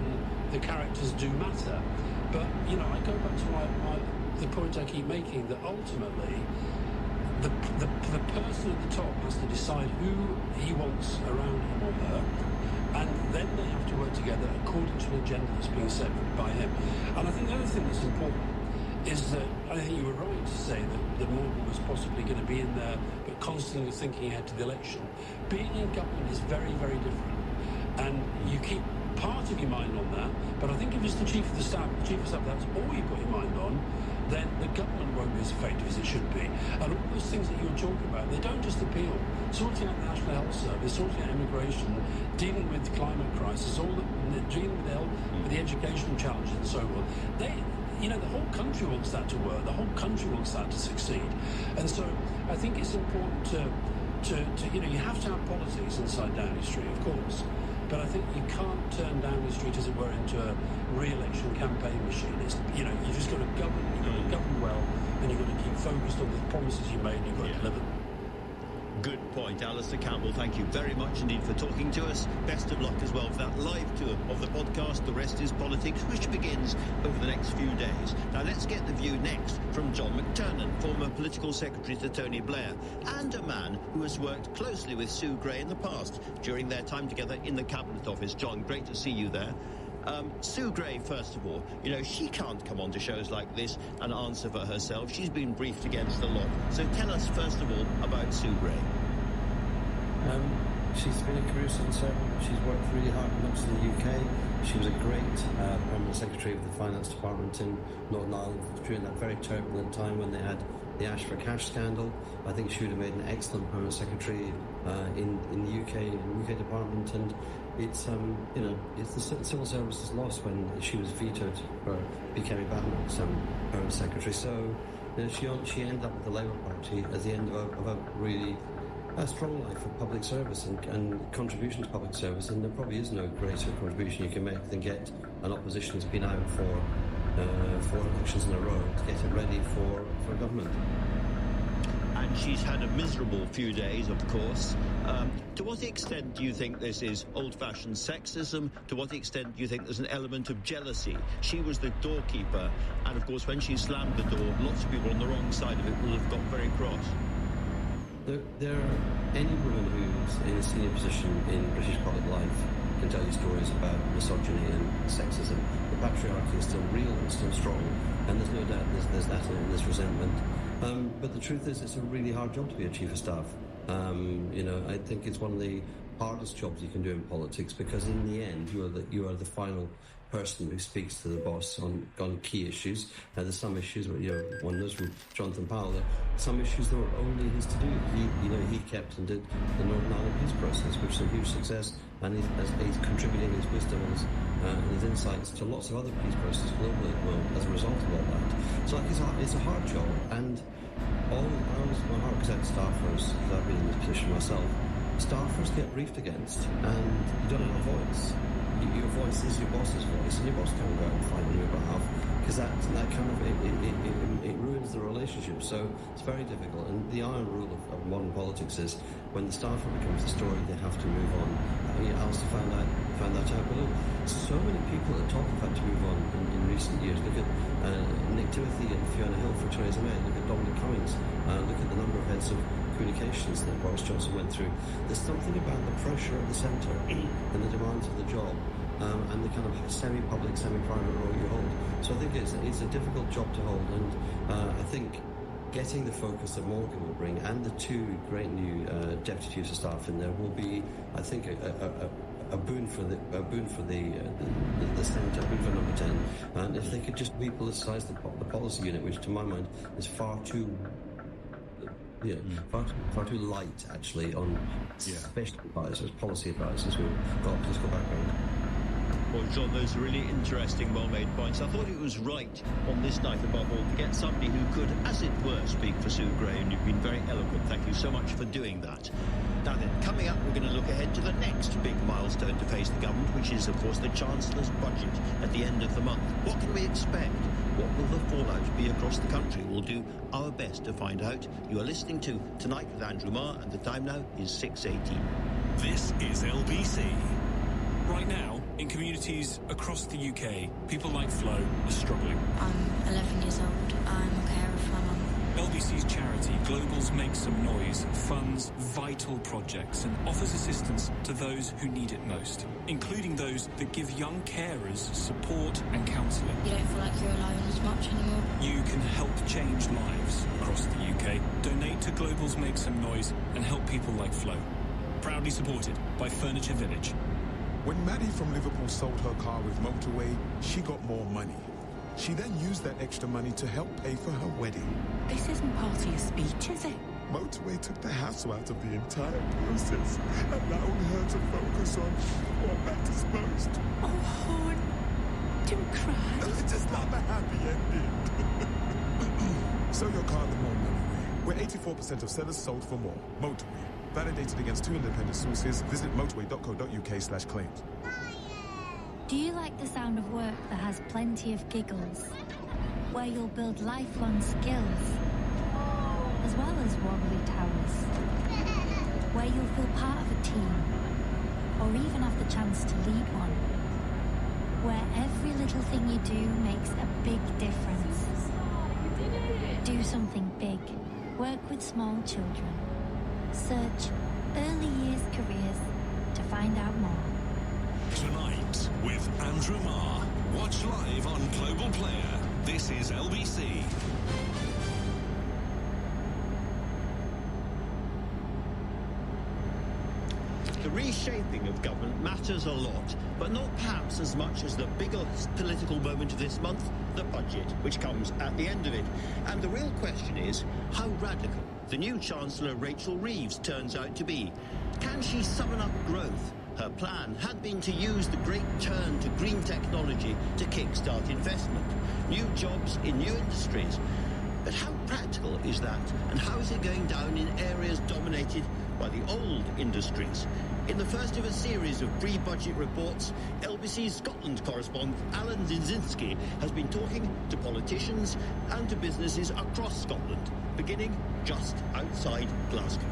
the characters do matter. But, I go back to the point I keep making, that ultimately the person at the top has to decide who he wants around him or her, and then they have to work together according to an agenda that's being set by him. And I think the other thing that's important is that I think you were right to say that Morgan was possibly going to be in there, but constantly thinking ahead to the election. Being in government is very, very different. And you keep part of your mind on that, but I think if it's the Chief of Staff, that's all you put your mind on, then the government won't be as effective as it should be. And all those things that you're talking about, they don't just appeal. Sorting out the National Health Service, sorting out immigration, dealing with the climate crisis, dealing with the educational challenges and so on. The whole country wants that to work. The whole country wants that to succeed. And so I think it's important to you have to have politics inside Downing Street, of course. But I think you can't turn Downing Street, as it were, into a re-election campaign machine. It's, you just got to govern well, and you've got to keep focused on the promises you made, and you've got to deliver them.
Good point, Alistair Campbell. Thank you very much indeed for talking to us. Best of luck as well for that live tour of the podcast, The Rest is Politics, which begins over the next few days. Now let's get the view next from John McTernan, former political secretary to Tony Blair, and a man who has worked closely with Sue Gray in the past during their time together in the Cabinet Office. John, great to see you there. Sue Gray, first of all, you know, she can't come on to shows like this and answer for herself. She's been briefed against the lot. So tell us, first of all, about Sue Gray.
She's been a career civil servant. She's worked really hard not in the UK. She was a great permanent secretary of the Finance Department in Northern Ireland during that very turbulent time when they had the Ash for Cash scandal. I think she would have made an excellent permanent secretary in the UK department, and it's it's the civil service's loss when she was vetoed for becoming Batman's permanent secretary. So she ended up with the Labour Party at the end of a really strong life of public service and contribution to public service, and there probably is no greater contribution you can make than get an opposition that's been out for 4 elections in a row to get it ready for government.
And she's had a miserable few days, of course. To what extent do you think this is old-fashioned sexism? To what extent do you think there's an element of jealousy? She was the doorkeeper, and of course when she slammed the door, lots of people on the wrong side of it will have got very cross.
Any woman who's in a senior position in British public life can tell you stories about misogyny and sexism. The patriarchy is still real and still strong, and there's no doubt there's that and there's resentment. But the truth is, it's a really hard job to be a chief of staff. I think it's one of the hardest jobs you can do in politics, because in the end, you are the final person who speaks to the boss on key issues. There's some issues where one knows from Jonathan Powell that some issues that were only his to do. He kept and did the Northern Ireland peace process, which is a huge success, and he's contributing his wisdom and his insights to lots of other peace processes globally as a result of all that. So it's a hard job, and my heart goes out to staffers, because I've been in this position myself. Staffers get briefed against, and you don't have a voice. Your voice is your boss's voice, and your boss can't go out and fight on your behalf, because that kind of it ruins the relationship. So it's very difficult. And the iron rule of modern politics is when the staffer becomes the story, they have to move on. Alistair found that out below. So many people at top have had to move on in recent years. Look at Nick Timothy and Fiona Hill for Theresa May. Look at Dominic Cummings. Look at the number of heads of communications that Boris Johnson went through. There's something about the pressure at the centre and the demands of the job, and the kind of semi-public, semi-private role you hold. So I think it's a difficult job to hold, and I think getting the focus that Morgan will bring and the 2 great new deputy chiefs of staff in there will be, I think, a boon for the centre, a boon for number 10. And if they could just repoliticize the policy unit, which to my mind is far too light, actually, on special advisors, policy advisors who have got a political background.
Well, John, those are really interesting, well-made points. I thought it was right on this night, above all, to get somebody who could, as it were, speak for Sue Gray, and you've been very eloquent. Thank you so much for doing that. Now then, coming up, we're going to look ahead to the next big milestone to face the government, which is, of course, the Chancellor's budget at the end of the month. What can we expect? What will the fallout be across the country? We'll do our best to find out. You are listening to Tonight with Andrew Marr, and the time now is 6:18.
This is LBC.
Right now, in communities across the UK, people like Flo are struggling.
I'm 11 years old. I'm a carer for my mum.
LBC's charity, Globals Make Some Noise, funds vital projects and offers assistance to those who need it most, including those that give young carers support and counselling.
You don't feel like you're alone as much anymore.
You can help change lives across the UK. Donate to Globals Make Some Noise and help people like Flo. Proudly supported by Furniture Village.
When Maddie from Liverpool sold her car with Motorway, she got more money. She then used that extra money to help pay for her wedding.
This isn't part of your speech, is it?
Motorway took the hassle out of the entire process, allowing her to focus on what matters most.
Oh, hon, don't cry.
It's just not a happy ending. Sell your car the more money way, where 84% of sellers sold for more. Motorway. Validated against 2 independent sources. Visit motorway.co.uk/claims.
Do you like the sound of work that has plenty of giggles? Where you'll build lifelong skills, as well as wobbly towers? where you'll feel part of a team, or even have the chance to lead one, where every little thing you do makes a big difference. Do something big. Work with small children. Search early years careers to find out more.
Tonight with Andrew Marr. Watch live on Global Player. This is LBC.
The reshaping of government matters a lot, but not perhaps as much as the biggest political moment of this month, the budget, which comes at the end of it. And the real question is, how radical the new Chancellor Rachel Reeves turns out to be. Can she summon up growth? Her plan had been to use the great turn to green technology to kickstart investment, new jobs in new industries. But how practical is that, and how is it going down in areas dominated by the old industries? In the first of a series of pre-budget reports, LBC's Scotland correspondent Alan Zinzinski has been talking to politicians and to businesses across Scotland, beginning just outside Glasgow.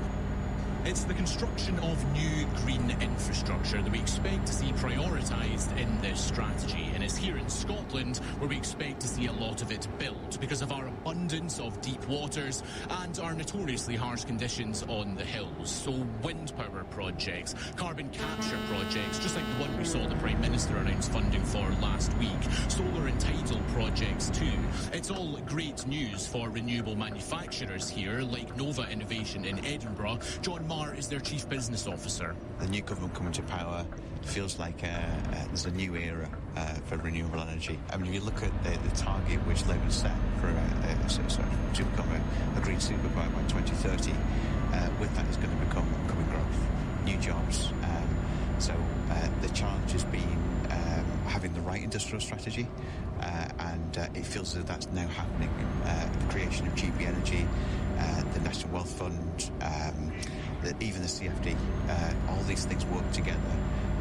It's the construction of new green infrastructure that we expect to see prioritised in this strategy. And it's here in Scotland where we expect to see a lot of it built because of our abundance of deep waters and our notoriously harsh conditions on the hills. So wind power projects, carbon capture projects, just like the one we saw the Prime Minister announce funding for last week, solar and tidal projects too. It's all great news for renewable manufacturers here, like Nova Innovation in Edinburgh. John Marr is their Chief Business Officer.
The new government coming to power feels like there's a new era for renewable energy. I mean, if you look at the target which Labour set for to become a green superpower by 2030, with that is going to become coming growth, new jobs. So the challenge has been having the right industrial strategy, and it feels that that's now happening. The creation of GB Energy, the National Wealth Fund, even the CFD, all these things work together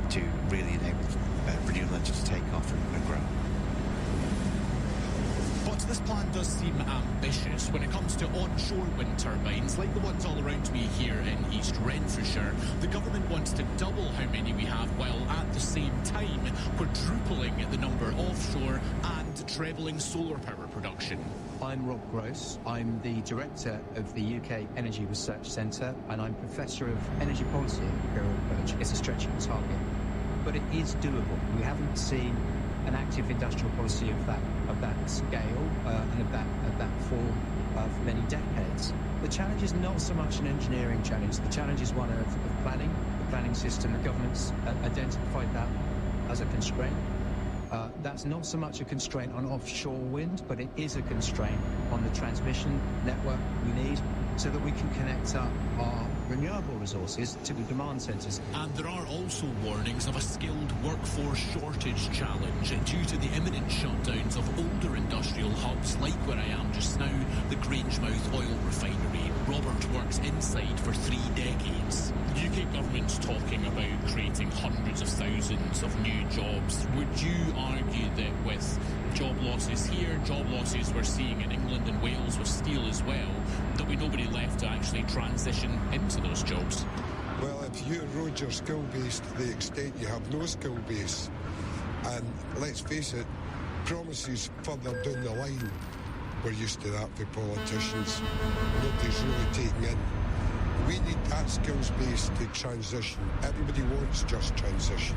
to really enable renewable energy to take off and grow.
But this plan does seem ambitious when it comes to onshore wind turbines, like the ones all around me here in East Renfrewshire. The government wants to double how many we have, while at the same time quadrupling the number offshore and trebling solar power production.
I'm Rob Gross. I'm the director of the UK Energy Research Centre, and I'm Professor of Energy Policy at Imperial College. It's a stretching target, but it is doable. We haven't seen an active industrial policy of that scale and of that form for many decades. The challenge is not so much an engineering challenge. The challenge is one of planning. The planning system, the government's identified that as a constraint. That's not so much a constraint on offshore wind, but it is a constraint on the transmission network we need so that we can connect up our renewable resources to the demand centres.
And there are also warnings of a skilled workforce shortage challenge due to the imminent shutdowns of older industrial hubs like where I am just now, the Grangemouth oil refinery. Robert works inside for 3 decades. The UK government's talking about creating hundreds of thousands of new jobs. Would you argue that with job losses here, job losses we're seeing in England and Wales with steel as well, there'll be nobody left to actually transition into those jobs?
Well, if you erode your skill base to the extent you have no skill base, and let's face it, promises further down the line, we're used to that for politicians. Nobody's really taking in. We need that skills base to transition. Everybody wants just transition,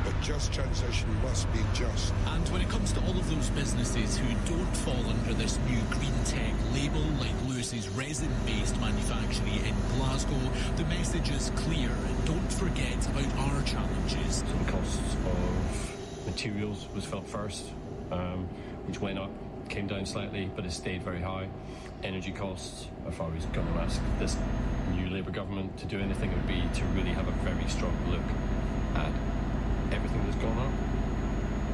but just transition must be just.
And when it comes to all of those businesses who don't fall under this new green tech label, like Lewis's resin-based manufactory in Glasgow, the message is clear. Don't forget about our challenges.
So the costs of materials was felt first, which went up, came down slightly, but it stayed very high. Energy costs, if I was going to ask this new Labour government to do anything, it would be to really have a very strong look at everything that's gone up.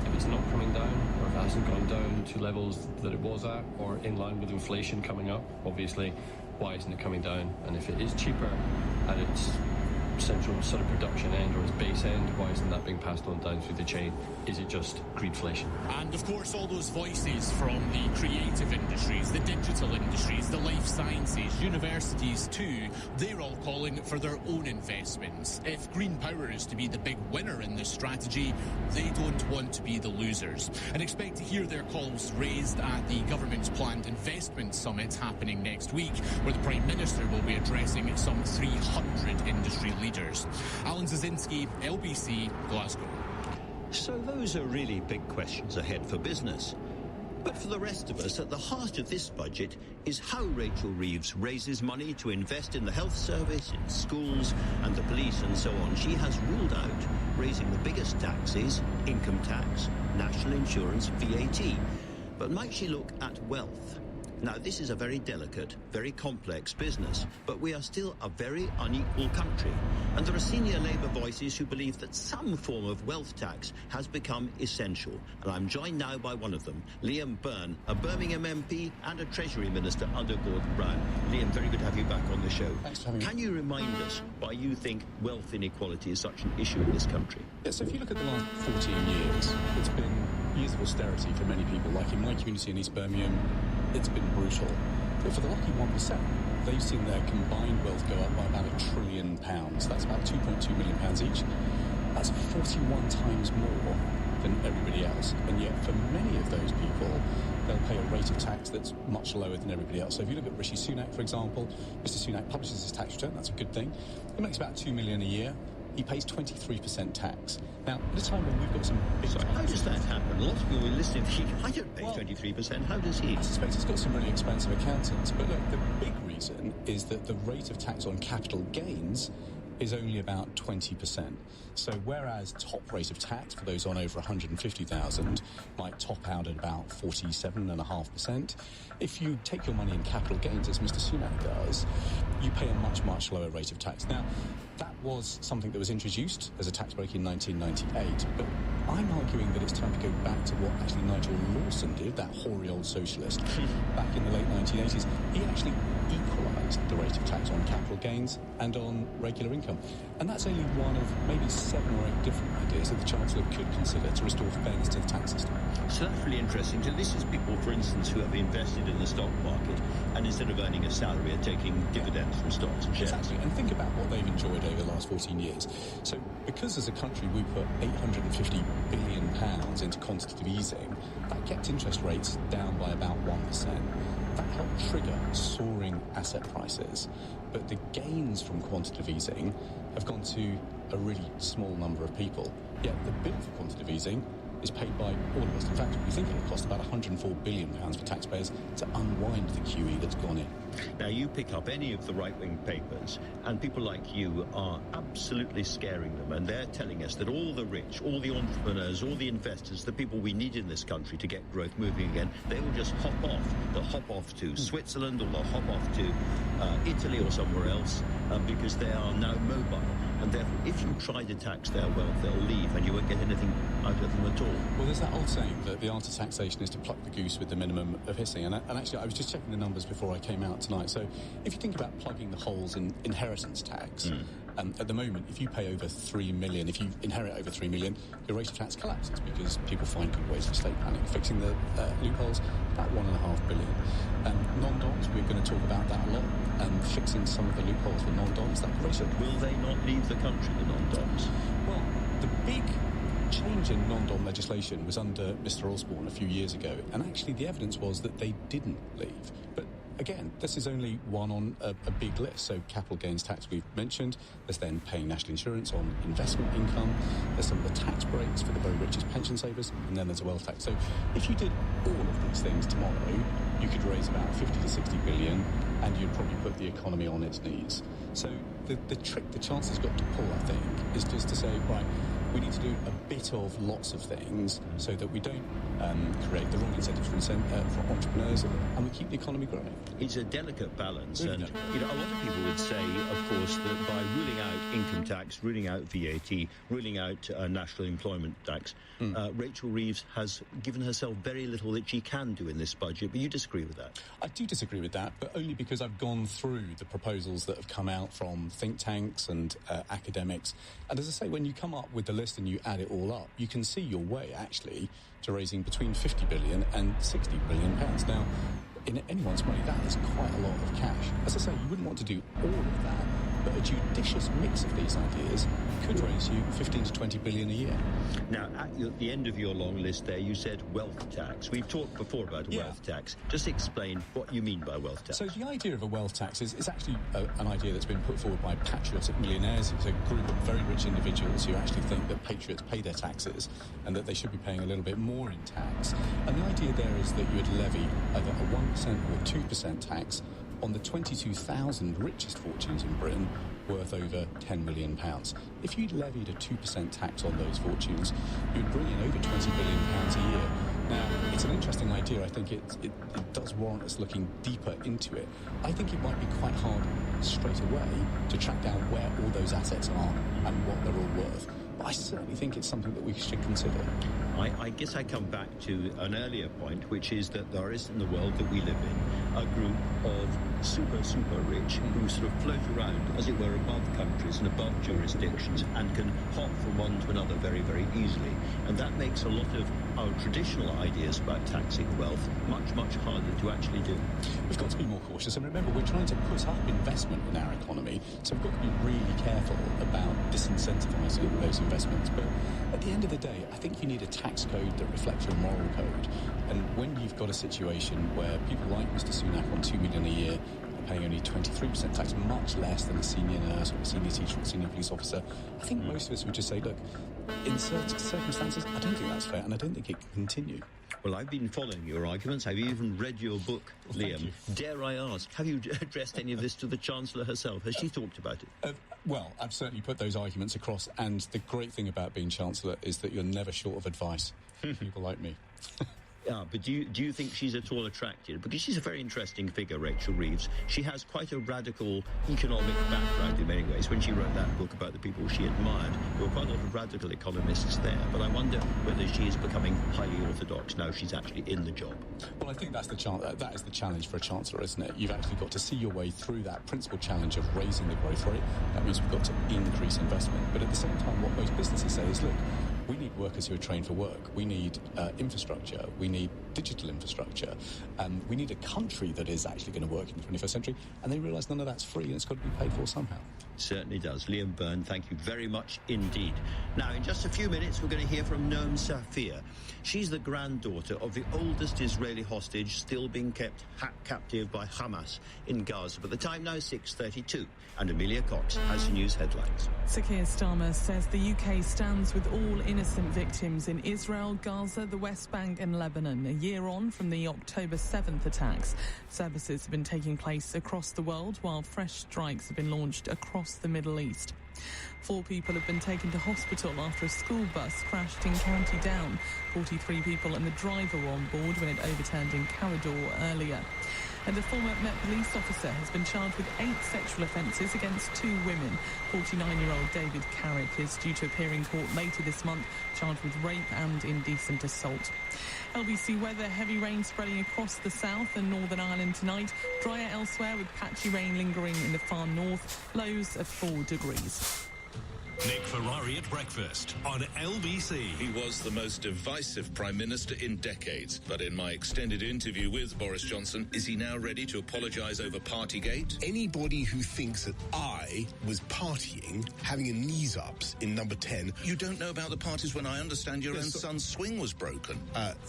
If it's not coming down, or if it hasn't gone down to levels that it was at, or in line with inflation coming up, obviously, why isn't it coming down? And if it is cheaper and it's central sort of production end or its base end? Why isn't that being passed on down through the chain? Is it just greedflation?
And of course, all those voices from the creative industries, the digital industries, the life sciences, universities too, they're all calling for their own investments. If green power is to be the big winner in this strategy, they don't want to be the losers. And expect to hear their calls raised at the government's planned investment summit happening next week, where the Prime Minister will be addressing some 300 industry leaders. Alan Zazinski, LBC, Glasgow.
So those are really big questions ahead for business. But for the rest of us, at the heart of this budget is how Rachel Reeves raises money to invest in the health service, in schools and the police and so on. She has ruled out raising the biggest taxes, income tax, national insurance, VAT. But might she look at wealth? Now, this is a very delicate, very complex business, but we are still a very unequal country. And there are senior Labour voices who believe that some form of wealth tax has become essential. And I'm joined now by one of them, Liam Byrne, a Birmingham MP and a Treasury Minister under Gordon Brown. Liam, very good to have you back on the show.
Thanks for having me.
Can you remind us why you think wealth inequality is such an issue in this country?
Yeah, so if you look at the last 14 years, it's been years of austerity for many people. Like in my community in East Birmingham, it's been brutal. But for the lucky 1%, they've seen their combined wealth go up by about £1 trillion. That's about £2.2 million each. That's 41 times more than everybody else. And yet for many of those people, they'll pay a rate of tax that's much lower than everybody else. So if you look at Rishi Sunak, for example, Mr. Sunak publishes his tax return. That's a good thing. He makes about $2 million a year. He pays 23% tax. Now, at a time when we've got some big...
So how does that happen? A lot of people will listen think, I don't pay 23%. How does he?
I suspect he's got some really expensive accountants. But look, the big reason is that the rate of tax on capital gains is only about 20%. So whereas top rate of tax for those on over 150,000 might top out at about 47.5%, if you take your money in capital gains, as Mr. Sunak does, you pay a much, much lower rate of tax. Now, that was something that was introduced as a tax break in 1998, but I'm arguing that it's time to go back to what actually Nigel Lawson did, that hoary old socialist, back in the late 1980s. He actually equalised the rate of tax on capital gains and on regular income. And that's only one of maybe 7 or 8 different ideas that the Chancellor could consider to restore fairness to the tax system.
So that's really interesting. So this is people, for instance, who have invested in the stock market and instead of earning a salary are taking dividends from stocks and shares.
Exactly. And think about what they've enjoyed over the last 14 years. So because as a country we put £850 billion into quantitative easing, that kept interest rates down by about 1%. That helped trigger soaring asset prices. But the gains from quantitative easing have gone to a really small number of people. Yet the bill for quantitative easing is paid by all of us. In fact, we think it will cost about £104 billion for taxpayers to unwind the QE that's gone in.
Now, you pick up any of the right-wing papers, and people like you are absolutely scaring them, and they're telling us that all the rich, all the entrepreneurs, all the investors, the people we need in this country to get growth moving again, they will just hop off. They'll hop off to Switzerland, or they'll hop off to Italy or somewhere else, because they are now mobile. And therefore, if you try to tax their wealth, they'll leave, and you won't get anything out of them at all.
Well, there's that old saying that the art of taxation is to pluck the goose with the minimum of hissing. And actually, I was just checking the numbers before I came out tonight. So if you think about plugging the holes in inheritance tax, at the moment, if you pay over $3 million, if you inherit over $3 million, your rate of tax collapses because people find good ways of estate planning. Fixing the loopholes, about $1.5 billion. Non-doms, we're going to talk about that a lot. Fixing some of the loopholes for non-doms, that ratio.
Will they not leave the country, the non-doms?
Well, the big change in non-dom legislation was under Mr. Osborne a few years ago, and actually the evidence was that they didn't leave. But again, this is only one on a big list. So capital gains tax we've mentioned. There's then paying national insurance on investment income. There's some of the tax breaks for the very richest pension savers, and then there's a wealth tax. So if you did all of these things tomorrow, you could raise about 50 to 60 billion, and you'd probably put the economy on its knees. So the trick the Chancellor's got to pull, I think, is just to say, right, We need to do a bit of lots of things so that we don't create the wrong incentives for entrepreneurs, and we keep the economy growing.
It's a delicate balance,
Really
and a lot of people would say, of course, that by ruling out income tax, ruling out VAT, ruling out national employment tax, Rachel Reeves has given herself very little that she can do in this budget. But you disagree with that?
I do disagree with that, but only because I've gone through the proposals that have come out from think tanks and academics. And as I say, when you come up with the list and you add it all up, you can see your way, actually, to raising between 50 billion and 60 billion pounds. Now, in anyone's money, that is quite a lot of cash. As I say, you wouldn't want to do all of that, but a judicious mix of these ideas could raise you 15 to 20 billion a year.
Now, at the end of your long list there, you said wealth tax. We've talked before about a wealth tax. Just explain what you mean by wealth tax.
So the idea of a wealth tax is actually an idea that's been put forward by patriotic millionaires. It's a group of very rich individuals who actually think that patriots pay their taxes and that they should be paying a little bit more in tax. And the idea there is that you would levy either a 1% or 2% tax on the 22,000 richest fortunes in Britain, worth over £10 million. If you levied a 2% tax on those fortunes, you'd bring in over £20 billion a year. Now, it's an interesting idea. I think it does warrant us looking deeper into it. I think it might be quite hard straight away to track down where all those assets are and what they're all worth. But I certainly think it's something that we should consider.
I guess I come back to an earlier point, which is that there is in the world that we live in a group of super rich who sort of float around, as it were, above countries and above jurisdictions and can hop from one to another very, very easily. And that makes a lot of our traditional ideas about taxing wealth much harder to actually do.
We've got to be more cautious, and remember, we're trying to put up investment in our economy, so we've got to be really careful about disincentivising those investments. But at the end of the day, I think you need a tax code that reflects your moral code. And when you've got a situation where people like Mr. Sunak on $2 million a year are paying only 23% tax, much less than a senior nurse or a senior teacher or a senior police officer, I think most of us would just say, look, in certain circumstances, I don't think that's fair, and I don't think it can continue.
Well, I've been following your arguments. I've even read your book, Liam. Dare I ask, have you addressed any of this to the Chancellor herself? Has she talked about it?
Well, I've certainly put those arguments across, and the great thing about being Chancellor is that you're never short of advice for people like me.
Yeah, but do you think she's at all attracted? Because she's a very interesting figure, Rachel Reeves. She has quite a radical economic background in many ways. When she wrote that book about the people she admired, there were quite a lot of radical economists there. But I wonder whether she is becoming highly orthodox now she's actually in the job.
Well, I think that is the challenge for a Chancellor, isn't it? You've actually got to see your way through that principal challenge of raising the growth rate. That means we've got to increase investment. But at the same time, what most businesses say is, look, we need workers who are trained for work. We need infrastructure. We need digital infrastructure. We need a country that is actually going to work in the 21st century. And they realise none of that's free and it's got to be paid for somehow.
Certainly does. Liam Byrne, thank you very much indeed. Now, in just a few minutes, we're going to hear from Noam Safir. She's the granddaughter of the oldest Israeli hostage still being kept captive by Hamas in Gaza. But the time now is 6:32, and Amelia Cox has the news headlines.
Sir Keir Starmer says the UK stands with all innocent victims in Israel, Gaza, the West Bank and Lebanon. A year on from the October 7th attacks, services have been taking place across the world while fresh strikes have been launched across the Middle East. 4 people have been taken to hospital after a school bus crashed in County Down. 43 people and the driver were on board when it overturned in Carrador earlier. And a former Met police officer has been charged with 8 sexual offences against 2 women. 49-year-old David Carrick is due to appear in court later this month, charged with rape and indecent assault. LBC weather, heavy rain spreading across the south and Northern Ireland tonight. Drier elsewhere with patchy rain lingering in the far north. Lows of 4 degrees.
Nick Ferrari at breakfast on LBC.
He was the most divisive Prime Minister in decades. But in my extended interview with Boris Johnson, is he now ready to apologise over Partygate?
Anybody who thinks that I was partying, having a knees-ups in number 10...
You don't know about the parties when I understand your own son's swing was broken.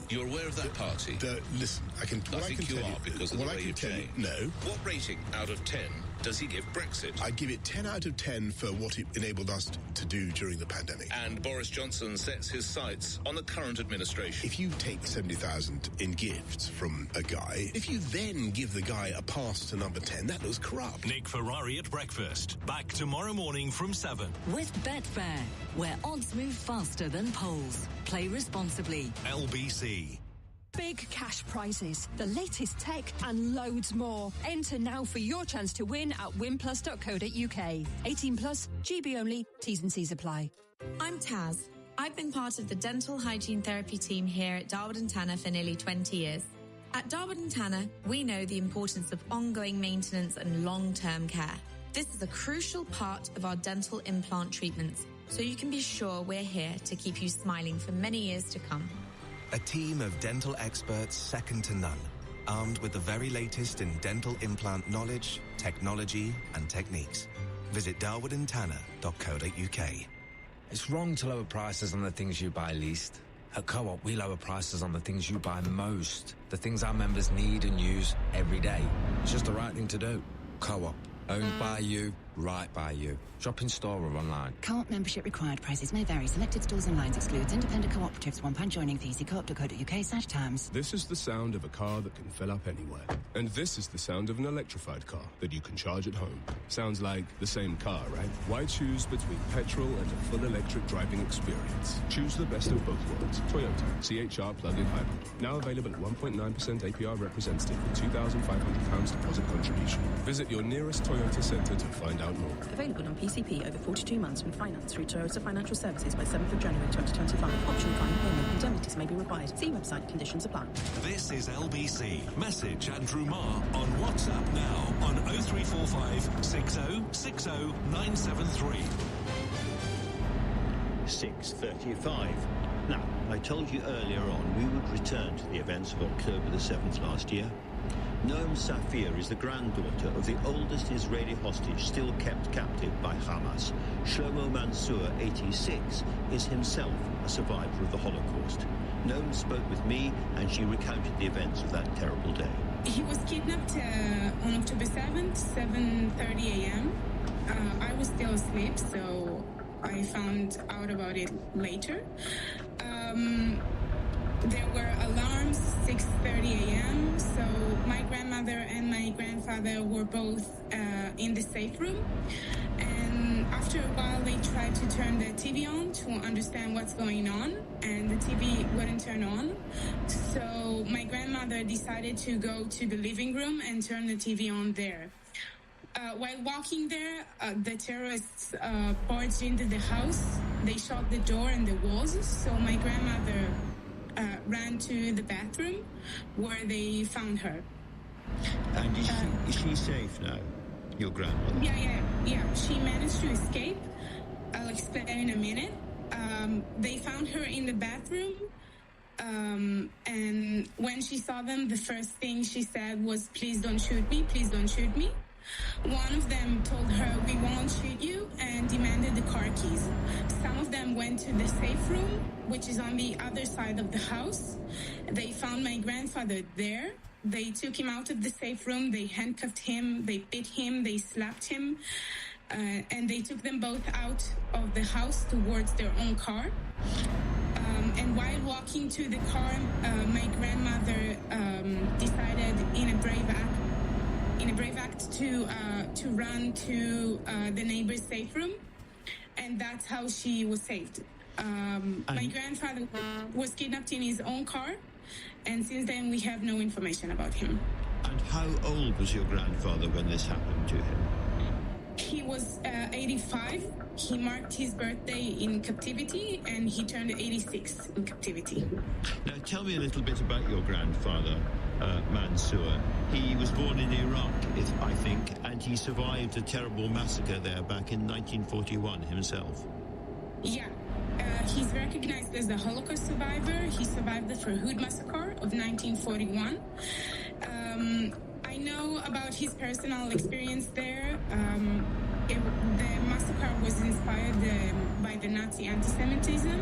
You're aware of that party?
Listen, I think you are because of the way you change. No.
What rating out of 10 does he give Brexit?
I'd give it 10 out of 10 for what it enabled us to do during the pandemic.
And Boris Johnson sets his sights on the current administration.
If you take 70,000 in gifts from a guy, if you then give the guy a pass to number 10, that looks corrupt.
Nick Ferrari at breakfast. Back tomorrow morning from 7.
With Betfair, where odds move faster than polls. Play responsibly.
LBC.
Big cash prizes, the latest tech and loads more. Enter now for your chance to win at winplus.co.uk. 18 plus, GB only, T's and C's apply.
I'm Taz. I've been part of the dental hygiene therapy team here at Darwood & Tanner for nearly 20 years. At Darwood & Tanner, we know the importance of ongoing maintenance and long-term care. This is a crucial part of our dental implant treatments, so you can be sure we're here to keep you smiling for many years to come.
A team of dental experts second to none, armed with the very latest in dental implant knowledge, technology and techniques. Visit darwoodandtanner.co.uk.
It's wrong to lower prices on the things you buy least. At Co-op, we lower prices on the things you buy most, the things our members need and use every day. It's just the right thing to do. Co-op, owned by you, right by you. Shop in store or online.
Co-op membership required. Prices may vary. Selected stores and lines excludes independent cooperatives. £1 joining fee. See co-op.co.uk/terms.
This is the sound of a car that can fill up anywhere. And this is the sound of an electrified car that you can charge at home. Sounds like the same car, right? Why choose between petrol and a full electric driving experience? Choose the best of both worlds. Toyota CHR plug-in hybrid. Now available at 1.9% APR representative with £2,500 deposit contribution. Visit your nearest Toyota centre to find out more.
Available on PCP over 42 months with finance through Toyota Financial Services by 7th of January 2025. Option final payment. Indemnities may be required. See website. Conditions apply.
This is LBC. Message Andrew Marr on WhatsApp now on 0345 6060 973.
6:35. Now, I told you earlier on we would return to the events of October the 7th last year. Noam Safir is the granddaughter of the oldest Israeli hostage still kept captive by Hamas. Shlomo Mansour, 86, is himself a survivor of the Holocaust. Noam spoke with me and she recounted the events of that terrible day.
He was kidnapped on October 7th, 7:30 a.m. I was still asleep, so I found out about it later. There were alarms, 6:30 a.m., so my grandmother and my grandfather were both in the safe room. And after a while, they tried to turn the TV on to understand what's going on, and the TV wouldn't turn on. So my grandmother decided to go to the living room and turn the TV on there. While walking there, the terrorists barged into the house. They shot the door and the walls, so my grandmother ran to the bathroom where they found her.
And is she safe now, your grandmother?
Yeah. She managed to escape. I'll explain in a minute. They found her in the bathroom. And when she saw them, the first thing she said was, "Please don't shoot me, please don't shoot me." One of them told her, "We won't shoot you," and demanded the car keys. Some of them went to the safe room, which is on the other side of the house. They found my grandfather there. They took him out of the safe room. They handcuffed him. They beat him. They slapped him. And they took them both out of the house towards their own car. And while walking to the car, my grandmother decided in a brave act to run to the neighbor's safe room, and that's how she was saved. My grandfather was kidnapped in his own car, and since then we have no information about him.
And how old was your grandfather when this happened to him?
He was 85. He marked his birthday in captivity, and he turned 86 in captivity.
Now, tell me a little bit about your grandfather, Mansour. He was born in Iraq, I think, and he survived a terrible massacre there back in 1941 himself.
Yeah. He's recognized as a Holocaust survivor. He survived the Farhud massacre of 1941. I know about his personal experience there. The massacre was inspired by the Nazi anti-Semitism,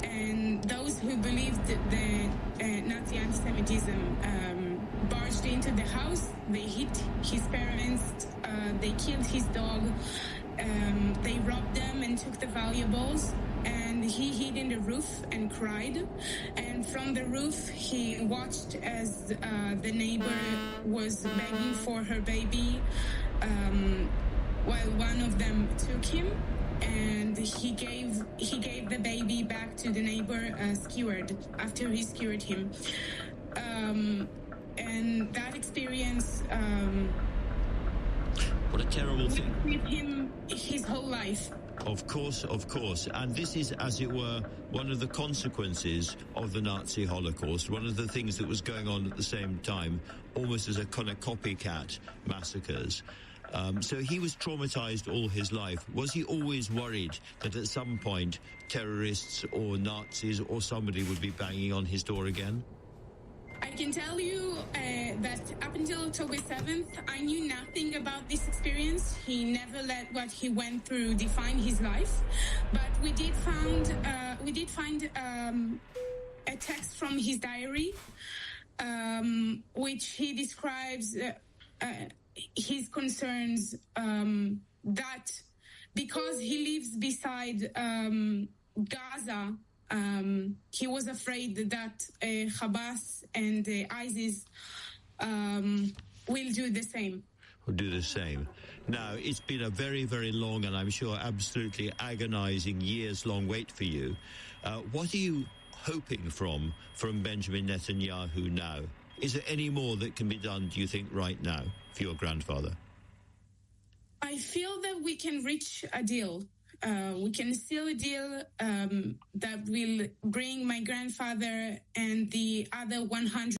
and those who believed the Nazi anti-Semitism barged into the house. They hit his parents, they killed his dog, they robbed them and took the valuables, and he hid in the roof and cried. And from the roof, he watched as the neighbor was begging for her baby, while one of them took him, and he gave the baby back to the neighbor skewered after he skewered him. And that experience
what a terrible thing.
With him his whole life.
Of course. And this is, as it were, one of the consequences of the Nazi Holocaust, one of the things that was going on at the same time, almost as a kind of copycat massacres. So he was traumatized all his life. Was he always worried that at some point terrorists or Nazis or somebody would be banging on his door again?
I can tell you that up until October 7th, I knew nothing about this experience. He never let what he went through define his life. But we did find a text from his diary, which he describes his concerns that because he lives beside Gaza, he was afraid that Hamas and ISIS will do the same.
Now, it's been a very, very long and I'm sure absolutely agonizing years-long wait for you. What are you hoping from Benjamin Netanyahu now? Is there any more that can be done, do you think, right now for your grandfather?
I feel that we can reach a deal. We can seal a deal that will bring my grandfather and the other 100